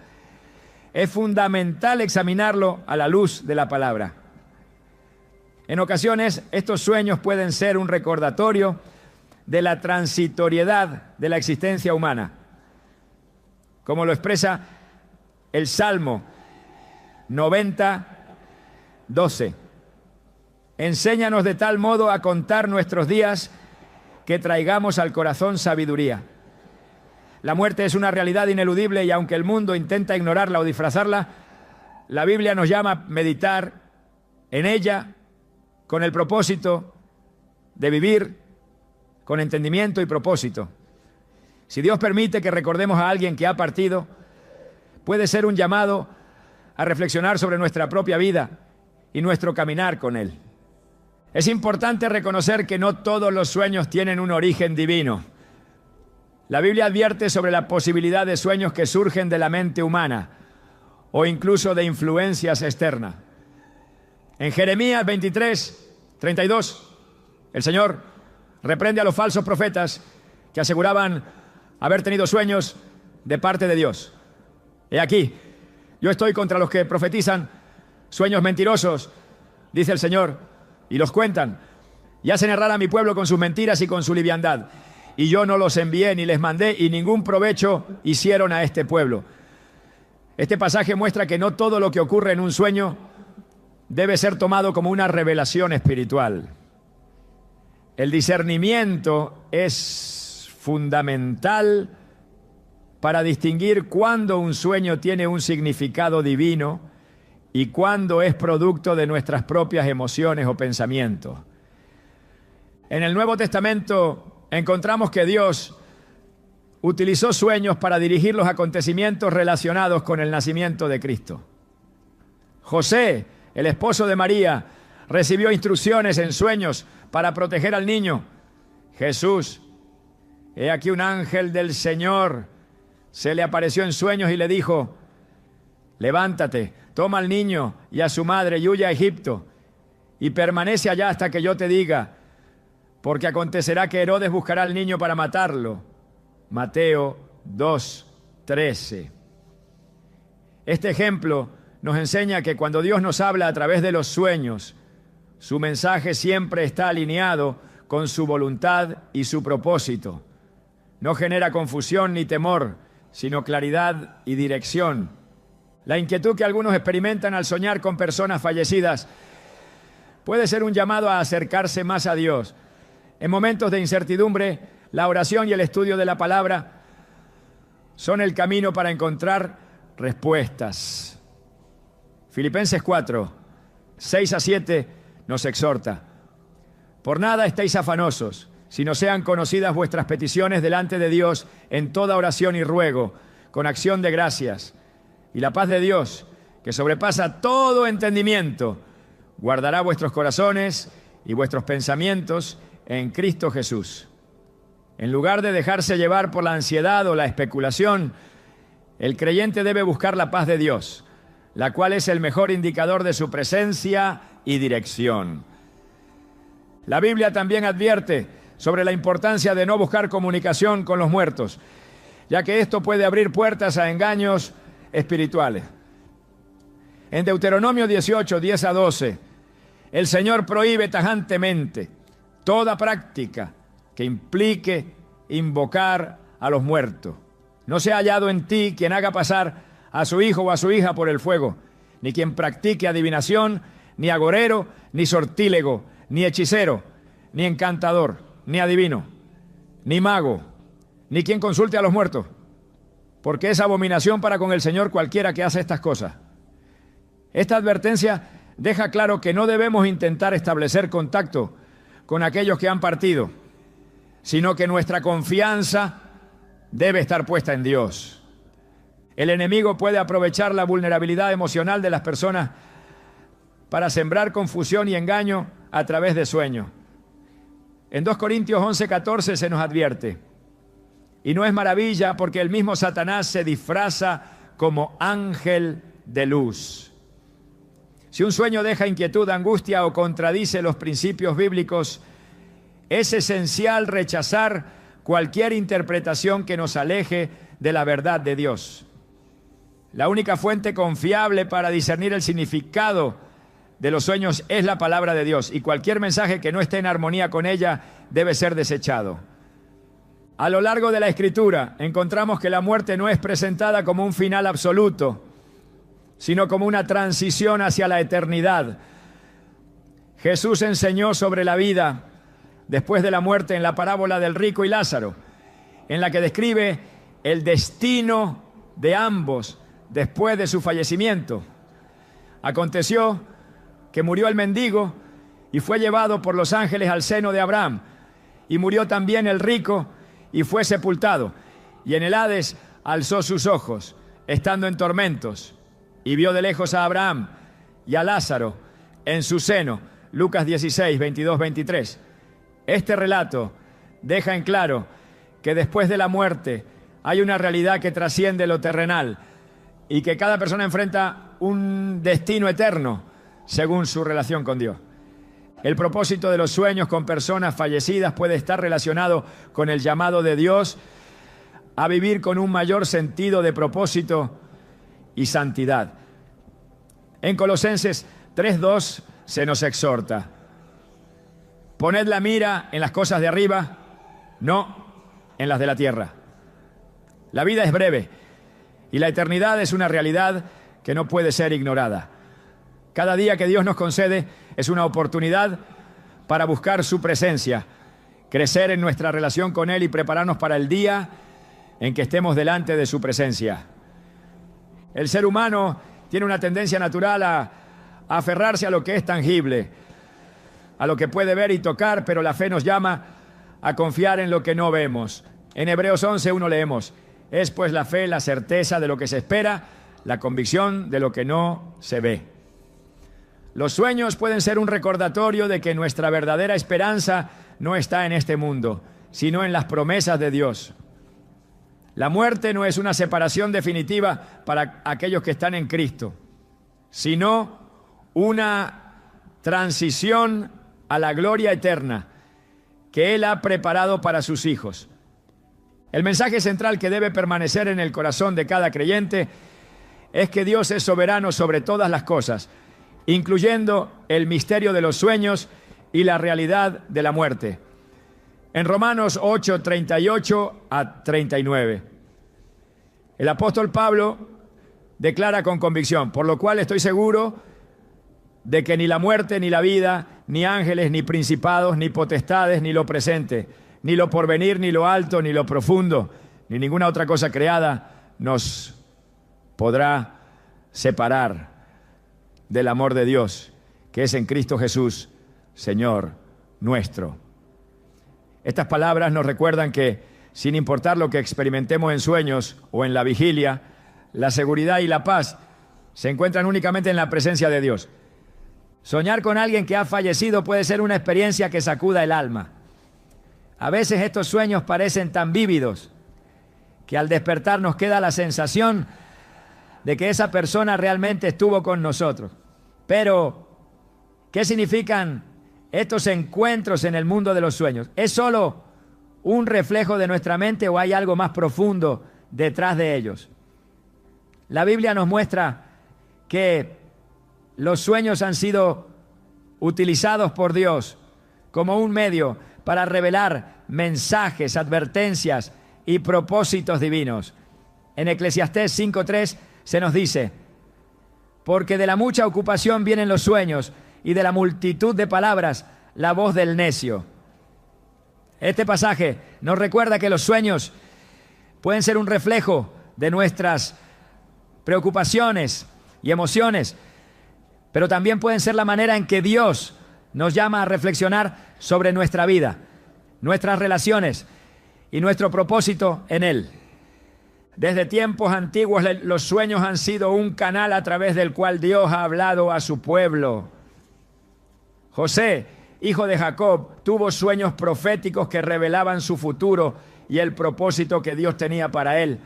es fundamental examinarlo a la luz de la palabra. En ocasiones, estos sueños pueden ser un recordatorio de la transitoriedad de la existencia humana, como lo expresa el Salmo 90, 12. Enséñanos de tal modo a contar nuestros días que traigamos al corazón sabiduría. La muerte es una realidad ineludible y aunque el mundo intenta ignorarla o disfrazarla, la Biblia nos llama a meditar en ella con el propósito de vivir con entendimiento y propósito. Si Dios permite que recordemos a alguien que ha partido, puede ser un llamado a reflexionar sobre nuestra propia vida y nuestro caminar con Él. Es importante reconocer que no todos los sueños tienen un origen divino. La Biblia advierte sobre la posibilidad de sueños que surgen de la mente humana o incluso de influencias externas. En Jeremías 23, 32, el Señor reprende a los falsos profetas que aseguraban haber tenido sueños de parte de Dios. He aquí, yo estoy contra los que profetizan sueños mentirosos, dice el Señor, y los cuentan, y hacen errar a mi pueblo con sus mentiras y con su liviandad. Y yo no los envié ni les mandé, y ningún provecho hicieron a este pueblo. Este pasaje muestra que no todo lo que ocurre en un sueño debe ser tomado como una revelación espiritual. El discernimiento es fundamental para distinguir cuándo un sueño tiene un significado divino y cuándo es producto de nuestras propias emociones o pensamientos. En el Nuevo Testamento encontramos que Dios utilizó sueños para dirigir los acontecimientos relacionados con el nacimiento de Cristo. José, el esposo de María, recibió instrucciones en sueños para proteger al niño. Jesús, he aquí un ángel del Señor se le apareció en sueños y le dijo: levántate, toma al niño y a su madre y huye a Egipto y permanece allá hasta que yo te diga, porque acontecerá que Herodes buscará al niño para matarlo. Mateo 2:13. Este ejemplo nos enseña que cuando Dios nos habla a través de los sueños, su mensaje siempre está alineado con su voluntad y su propósito. No genera confusión ni temor, sino claridad y dirección. La inquietud que algunos experimentan al soñar con personas fallecidas puede ser un llamado a acercarse más a Dios. En momentos de incertidumbre, la oración y el estudio de la palabra son el camino para encontrar respuestas. Filipenses 4, 6 a 7 nos exhorta: por nada estéis afanosos, sino sean conocidas vuestras peticiones delante de Dios en toda oración y ruego, con acción de gracias. Y la paz de Dios, que sobrepasa todo entendimiento, guardará vuestros corazones y vuestros pensamientos en Cristo Jesús. En lugar de dejarse llevar por la ansiedad o la especulación, el creyente debe buscar la paz de Dios, la cual es el mejor indicador de su presencia y dirección. La Biblia también advierte sobre la importancia de no buscar comunicación con los muertos, ya que esto puede abrir puertas a engaños espirituales. En Deuteronomio 18, 10 a 12, el Señor prohíbe tajantemente toda práctica que implique invocar a los muertos. No se ha hallado en ti quien haga pasar a su hijo o a su hija por el fuego, ni quien practique adivinación, ni agorero, ni sortílego, ni hechicero, ni encantador, ni adivino, ni mago, ni quien consulte a los muertos, porque es abominación para con el Señor cualquiera que hace estas cosas. Esta advertencia deja claro que no debemos intentar establecer contacto con aquellos que han partido, sino que nuestra confianza debe estar puesta en Dios. El enemigo puede aprovechar la vulnerabilidad emocional de las personas para sembrar confusión y engaño a través de sueños. En 2 Corintios 11:14 se nos advierte: y no es maravilla, porque el mismo Satanás se disfraza como ángel de luz. Si un sueño deja inquietud, angustia o contradice los principios bíblicos, es esencial rechazar cualquier interpretación que nos aleje de la verdad de Dios. La única fuente confiable para discernir el significado de los sueños es la palabra de Dios, y cualquier mensaje que no esté en armonía con ella debe ser desechado. A lo largo de la Escritura encontramos que la muerte no es presentada como un final absoluto, sino como una transición hacia la eternidad. Jesús enseñó sobre la vida después de la muerte en la parábola del rico y Lázaro, en la que describe el destino de ambos después de su fallecimiento. Aconteció que murió el mendigo y fue llevado por los ángeles al seno de Abraham, y murió también el rico y fue sepultado, y en el Hades alzó sus ojos, estando en tormentos, y vio de lejos a Abraham y a Lázaro en su seno. Lucas 16, 22, 23. Este relato deja en claro que después de la muerte hay una realidad que trasciende lo terrenal y que cada persona enfrenta un destino eterno según su relación con Dios. El propósito de los sueños con personas fallecidas puede estar relacionado con el llamado de Dios a vivir con un mayor sentido de propósito y santidad. En Colosenses 3:2 se nos exhorta: poned la mira en las cosas de arriba, no en las de la tierra. La vida es breve y la eternidad es una realidad que no puede ser ignorada. Cada día que Dios nos concede es una oportunidad para buscar su presencia, crecer en nuestra relación con Él y prepararnos para el día en que estemos delante de su presencia. El ser humano tiene una tendencia natural a aferrarse a lo que es tangible, a lo que puede ver y tocar, pero la fe nos llama a confiar en lo que no vemos. En Hebreos 11:1 leemos: es pues la fe la certeza de lo que se espera, la convicción de lo que no se ve. Los sueños pueden ser un recordatorio de que nuestra verdadera esperanza no está en este mundo, sino en las promesas de Dios. La muerte no es una separación definitiva para aquellos que están en Cristo, sino una transición a la gloria eterna que Él ha preparado para sus hijos. El mensaje central que debe permanecer en el corazón de cada creyente es que Dios es soberano sobre todas las cosas, incluyendo el misterio de los sueños y la realidad de la muerte. En Romanos 8, 38 a 39, el apóstol Pablo declara con convicción: por lo cual estoy seguro de que ni la muerte, ni la vida, ni ángeles, ni principados, ni potestades, ni lo presente, ni lo porvenir, ni lo alto, ni lo profundo, ni ninguna otra cosa creada nos podrá separar del amor de Dios, que es en Cristo Jesús, Señor nuestro. Estas palabras nos recuerdan que, sin importar lo que experimentemos en sueños o en la vigilia, la seguridad y la paz se encuentran únicamente en la presencia de Dios. Soñar con alguien que ha fallecido puede ser una experiencia que sacuda el alma. A veces estos sueños parecen tan vívidos que al despertar nos queda la sensación de que esa persona realmente estuvo con nosotros. Pero, ¿qué significan estos encuentros en el mundo de los sueños? ¿Es solo un reflejo de nuestra mente o hay algo más profundo detrás de ellos? La Biblia nos muestra que los sueños han sido utilizados por Dios como un medio para revelar mensajes, advertencias y propósitos divinos. En Eclesiastés 5:3 se nos dice: porque de la mucha ocupación vienen los sueños, y de la multitud de palabras la voz del necio. Este pasaje nos recuerda que los sueños pueden ser un reflejo de nuestras preocupaciones y emociones, pero también pueden ser la manera en que Dios nos llama a reflexionar sobre nuestra vida, nuestras relaciones y nuestro propósito en Él. Desde tiempos antiguos los sueños han sido un canal a través del cual Dios ha hablado a su pueblo. José, hijo de Jacob, tuvo sueños proféticos que revelaban su futuro y el propósito que Dios tenía para él.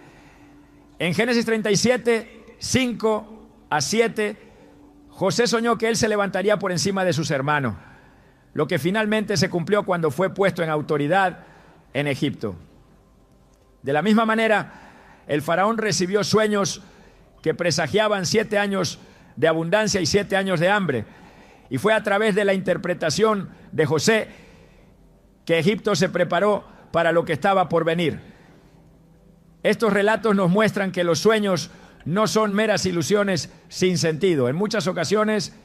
En Génesis 37, 5 a 7, José soñó que él se levantaría por encima de sus hermanos, lo que finalmente se cumplió cuando fue puesto en autoridad en Egipto. De la misma manera, el faraón recibió sueños que presagiaban 7 años de abundancia y 7 años de hambre. Y fue a través de la interpretación de José que Egipto se preparó para lo que estaba por venir. Estos relatos nos muestran que los sueños no son meras ilusiones sin sentido. En muchas ocasiones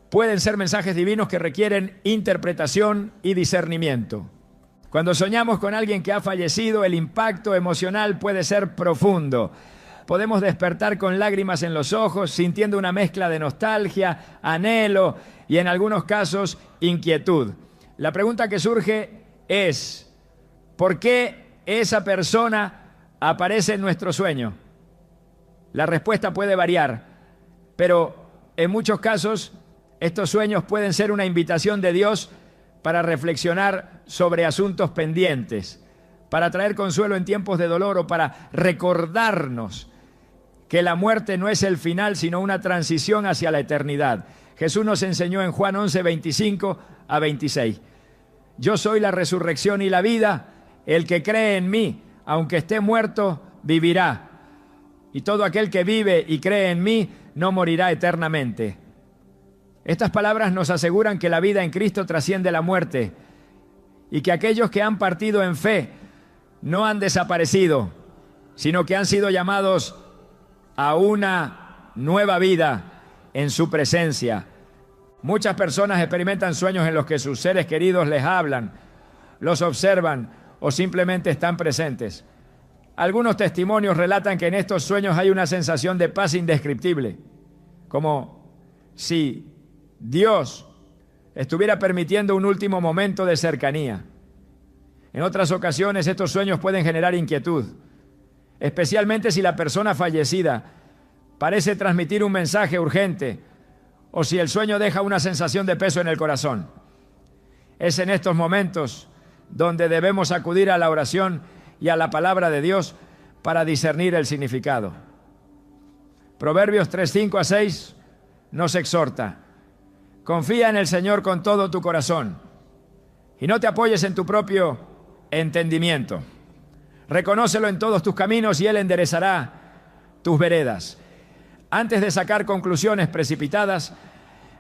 pueden ser mensajes divinos que requieren interpretación y discernimiento. Cuando soñamos con alguien que ha fallecido, el impacto emocional puede ser profundo. Podemos despertar con lágrimas en los ojos, sintiendo una mezcla de nostalgia, anhelo y en algunos casos inquietud. La pregunta que surge es, ¿por qué esa persona aparece en nuestro sueño? La respuesta puede variar, pero en muchos casos estos sueños pueden ser una invitación de Dios para reflexionar sobre asuntos pendientes, para traer consuelo en tiempos de dolor o para recordarnos que la muerte no es el final, sino una transición hacia la eternidad. Jesús nos enseñó en Juan 11, 25 a 26. Yo soy la resurrección y la vida, el que cree en mí, aunque esté muerto, vivirá. Y todo aquel que vive y cree en mí, no morirá eternamente. Estas palabras nos aseguran que la vida en Cristo trasciende la muerte y que aquellos que han partido en fe no han desaparecido, sino que han sido llamados a una nueva vida en su presencia. Muchas personas experimentan sueños en los que sus seres queridos les hablan, los observan o simplemente están presentes. Algunos testimonios relatan que en estos sueños hay una sensación de paz indescriptible, como si Dios estuviera permitiendo un último momento de cercanía. En otras ocasiones estos sueños pueden generar inquietud, especialmente si la persona fallecida parece transmitir un mensaje urgente o si el sueño deja una sensación de peso en el corazón. Es en estos momentos donde debemos acudir a la oración y a la palabra de Dios para discernir el significado. Proverbios 3, 5 a 6 nos exhorta: confía en el Señor con todo tu corazón y no te apoyes en tu propio entendimiento. Reconócelo en todos tus caminos y Él enderezará tus veredas. Antes de sacar conclusiones precipitadas,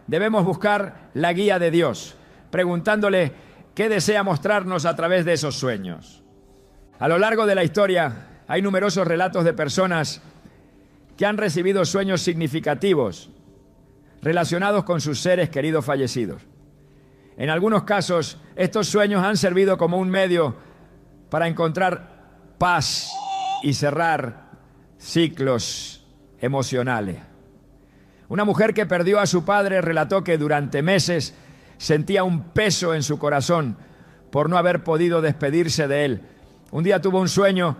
debemos buscar la guía de Dios, preguntándole qué desea mostrarnos a través de esos sueños. A lo largo de la historia hay numerosos relatos de personas que han recibido sueños significativos relacionados con sus seres queridos fallecidos. En algunos casos, estos sueños han servido como un medio para encontrar paz y cerrar ciclos emocionales. Una mujer que perdió a su padre relató que durante meses sentía un peso en su corazón por no haber podido despedirse de él. Un día tuvo un sueño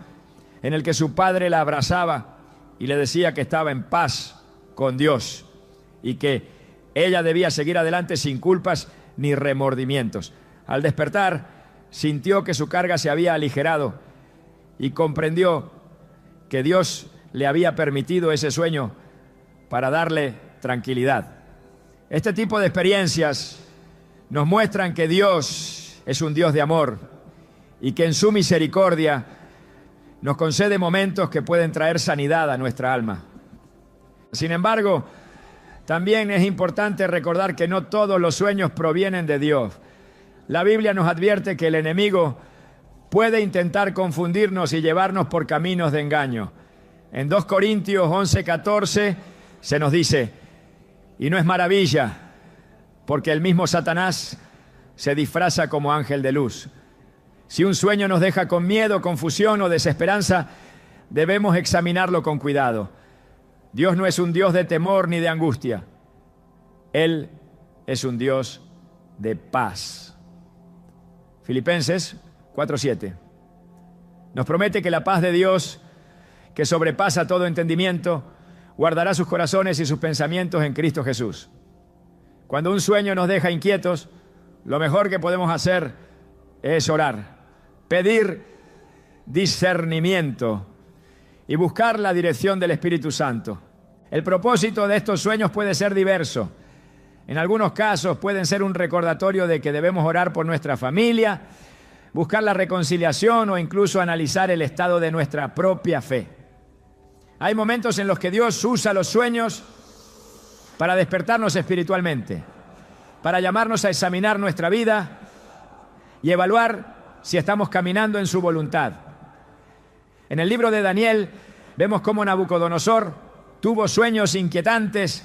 en el que su padre la abrazaba y le decía que estaba en paz con Dios y que ella debía seguir adelante sin culpas ni remordimientos. Al despertar, sintió que su carga se había aligerado y comprendió que Dios le había permitido ese sueño para darle tranquilidad. Este tipo de experiencias nos muestran que Dios es un Dios de amor y que en su misericordia nos concede momentos que pueden traer sanidad a nuestra alma. Sin embargo, también es importante recordar que no todos los sueños provienen de Dios. La Biblia nos advierte que el enemigo puede intentar confundirnos y llevarnos por caminos de engaño. En 2 Corintios 11:14 se nos dice: y no es maravilla, porque el mismo Satanás se disfraza como ángel de luz. Si un sueño nos deja con miedo, confusión o desesperanza, debemos examinarlo con cuidado. Dios no es un Dios de temor ni de angustia. Él es un Dios de paz. Filipenses 4:7 nos promete que la paz de Dios, que sobrepasa todo entendimiento, guardará sus corazones y sus pensamientos en Cristo Jesús. Cuando un sueño nos deja inquietos, lo mejor que podemos hacer es orar, pedir discernimiento y buscar la dirección del Espíritu Santo. El propósito de estos sueños puede ser diverso. En algunos casos pueden ser un recordatorio de que debemos orar por nuestra familia, buscar la reconciliación o incluso analizar el estado de nuestra propia fe. Hay momentos en los que Dios usa los sueños para despertarnos espiritualmente, para llamarnos a examinar nuestra vida y evaluar si estamos caminando en su voluntad. En el libro de Daniel vemos cómo Nabucodonosor tuvo sueños inquietantes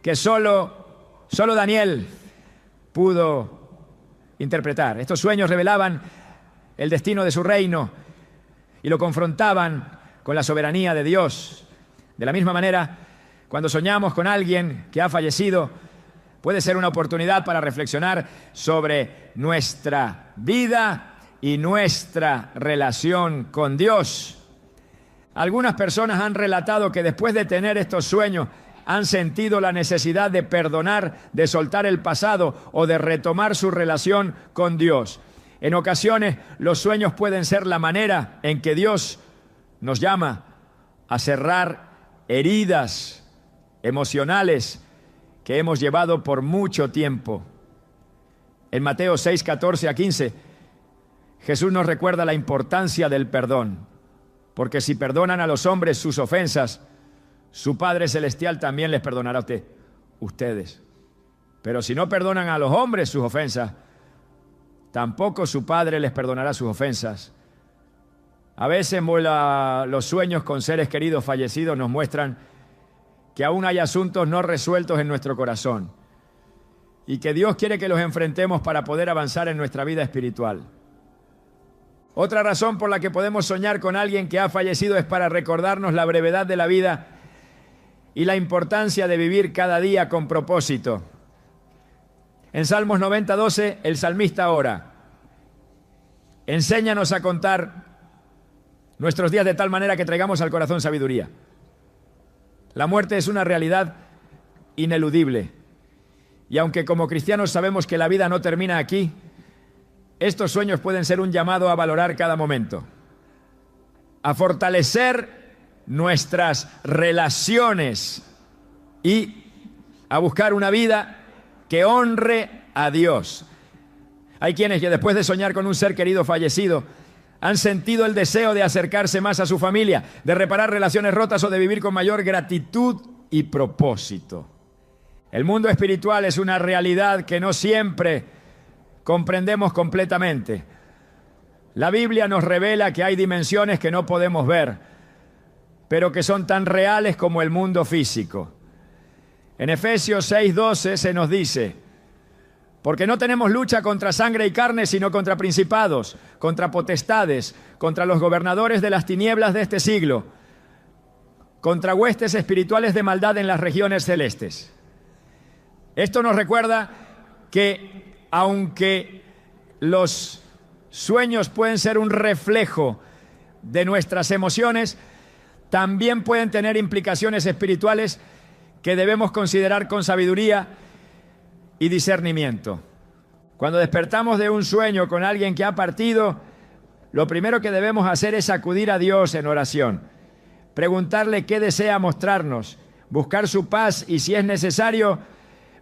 que solo Daniel pudo interpretar. Estos sueños revelaban el destino de su reino y lo confrontaban con la soberanía de Dios. De la misma manera, cuando soñamos con alguien que ha fallecido, puede ser una oportunidad para reflexionar sobre nuestra vida y nuestra relación con Dios. Algunas personas han relatado que después de tener estos sueños han sentido la necesidad de perdonar, de soltar el pasado o de retomar su relación con Dios. En ocasiones, los sueños pueden ser la manera en que Dios nos llama a cerrar heridas emocionales que hemos llevado por mucho tiempo. En Mateo 6, 14 a 15, Jesús nos recuerda la importancia del perdón, porque si perdonan a los hombres sus ofensas, su Padre Celestial también les perdonará a ustedes. Pero si no perdonan a los hombres sus ofensas, tampoco su Padre les perdonará sus ofensas. A veces los sueños con seres queridos fallecidos nos muestran que aún hay asuntos no resueltos en nuestro corazón y que Dios quiere que los enfrentemos para poder avanzar en nuestra vida espiritual. Otra razón por la que podemos soñar con alguien que ha fallecido es para recordarnos la brevedad de la vida y la importancia de vivir cada día con propósito. En Salmos 90, 12, el salmista ora: enséñanos a contar nuestros días de tal manera que traigamos al corazón sabiduría. La muerte es una realidad ineludible. Y aunque como cristianos sabemos que la vida no termina aquí, estos sueños pueden ser un llamado a valorar cada momento, a fortalecer nuestras relaciones y a buscar una vida que honre a Dios. Hay quienes que después de soñar con un ser querido fallecido han sentido el deseo de acercarse más a su familia, de reparar relaciones rotas o de vivir con mayor gratitud y propósito. El mundo espiritual es una realidad que no siempre comprendemos completamente. La Biblia nos revela que hay dimensiones que no podemos ver, pero que son tan reales como el mundo físico. En Efesios 6:12 se nos dice: porque no tenemos lucha contra sangre y carne, sino contra principados, contra potestades, contra los gobernadores de las tinieblas de este siglo, contra huestes espirituales de maldad en las regiones celestes. Esto nos recuerda que aunque los sueños pueden ser un reflejo de nuestras emociones, también pueden tener implicaciones espirituales que debemos considerar con sabiduría y discernimiento. Cuando despertamos de un sueño con alguien que ha partido, lo primero que debemos hacer es acudir a Dios en oración, preguntarle qué desea mostrarnos, buscar su paz y, si es necesario,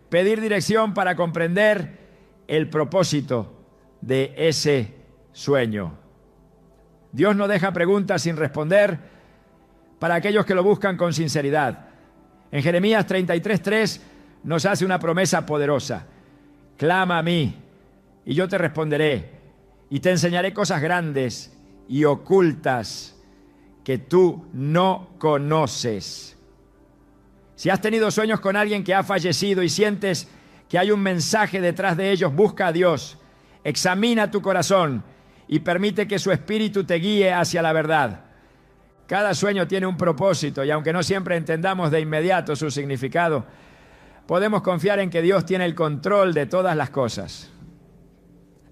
pedir dirección para comprender el propósito de ese sueño. Dios no deja preguntas sin responder para aquellos que lo buscan con sinceridad. En Jeremías 33:3 nos hace una promesa poderosa: clama a mí y yo te responderé y te enseñaré cosas grandes y ocultas que tú no conoces. Si has tenido sueños con alguien que ha fallecido y sientes que hay un mensaje detrás de ellos, busca a Dios, examina tu corazón y permite que su espíritu te guíe hacia la verdad. Cada sueño tiene un propósito y aunque no siempre entendamos de inmediato su significado, podemos confiar en que Dios tiene el control de todas las cosas.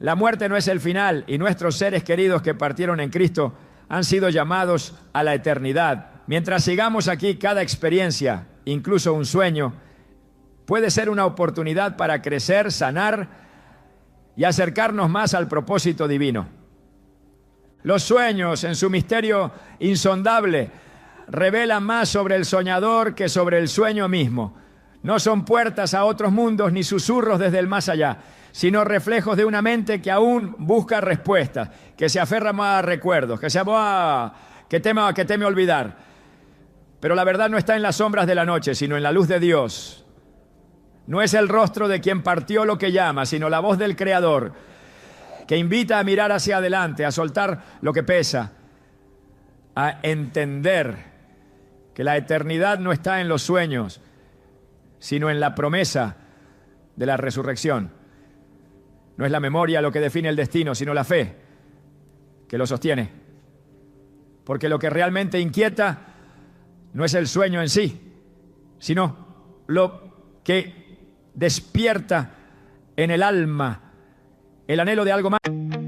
La muerte no es el final y nuestros seres queridos que partieron en Cristo han sido llamados a la eternidad. Mientras sigamos aquí, cada experiencia, incluso un sueño, puede ser una oportunidad para crecer, sanar y acercarnos más al propósito divino. Los sueños, en su misterio insondable, revelan más sobre el soñador que sobre el sueño mismo. No son puertas a otros mundos ni susurros desde el más allá, sino reflejos de una mente que aún busca respuestas, que se aferra más a recuerdos, que teme olvidar. Pero la verdad no está en las sombras de la noche, sino en la luz de Dios. No es el rostro de quien partió lo que llama, sino la voz del Creador, que invita a mirar hacia adelante, a soltar lo que pesa, a entender que la eternidad no está en los sueños, sino en la promesa de la resurrección. No es la memoria lo que define el destino, sino la fe que lo sostiene. Porque lo que realmente inquieta no es el sueño en sí, sino lo que despierta en el alma el anhelo de algo más.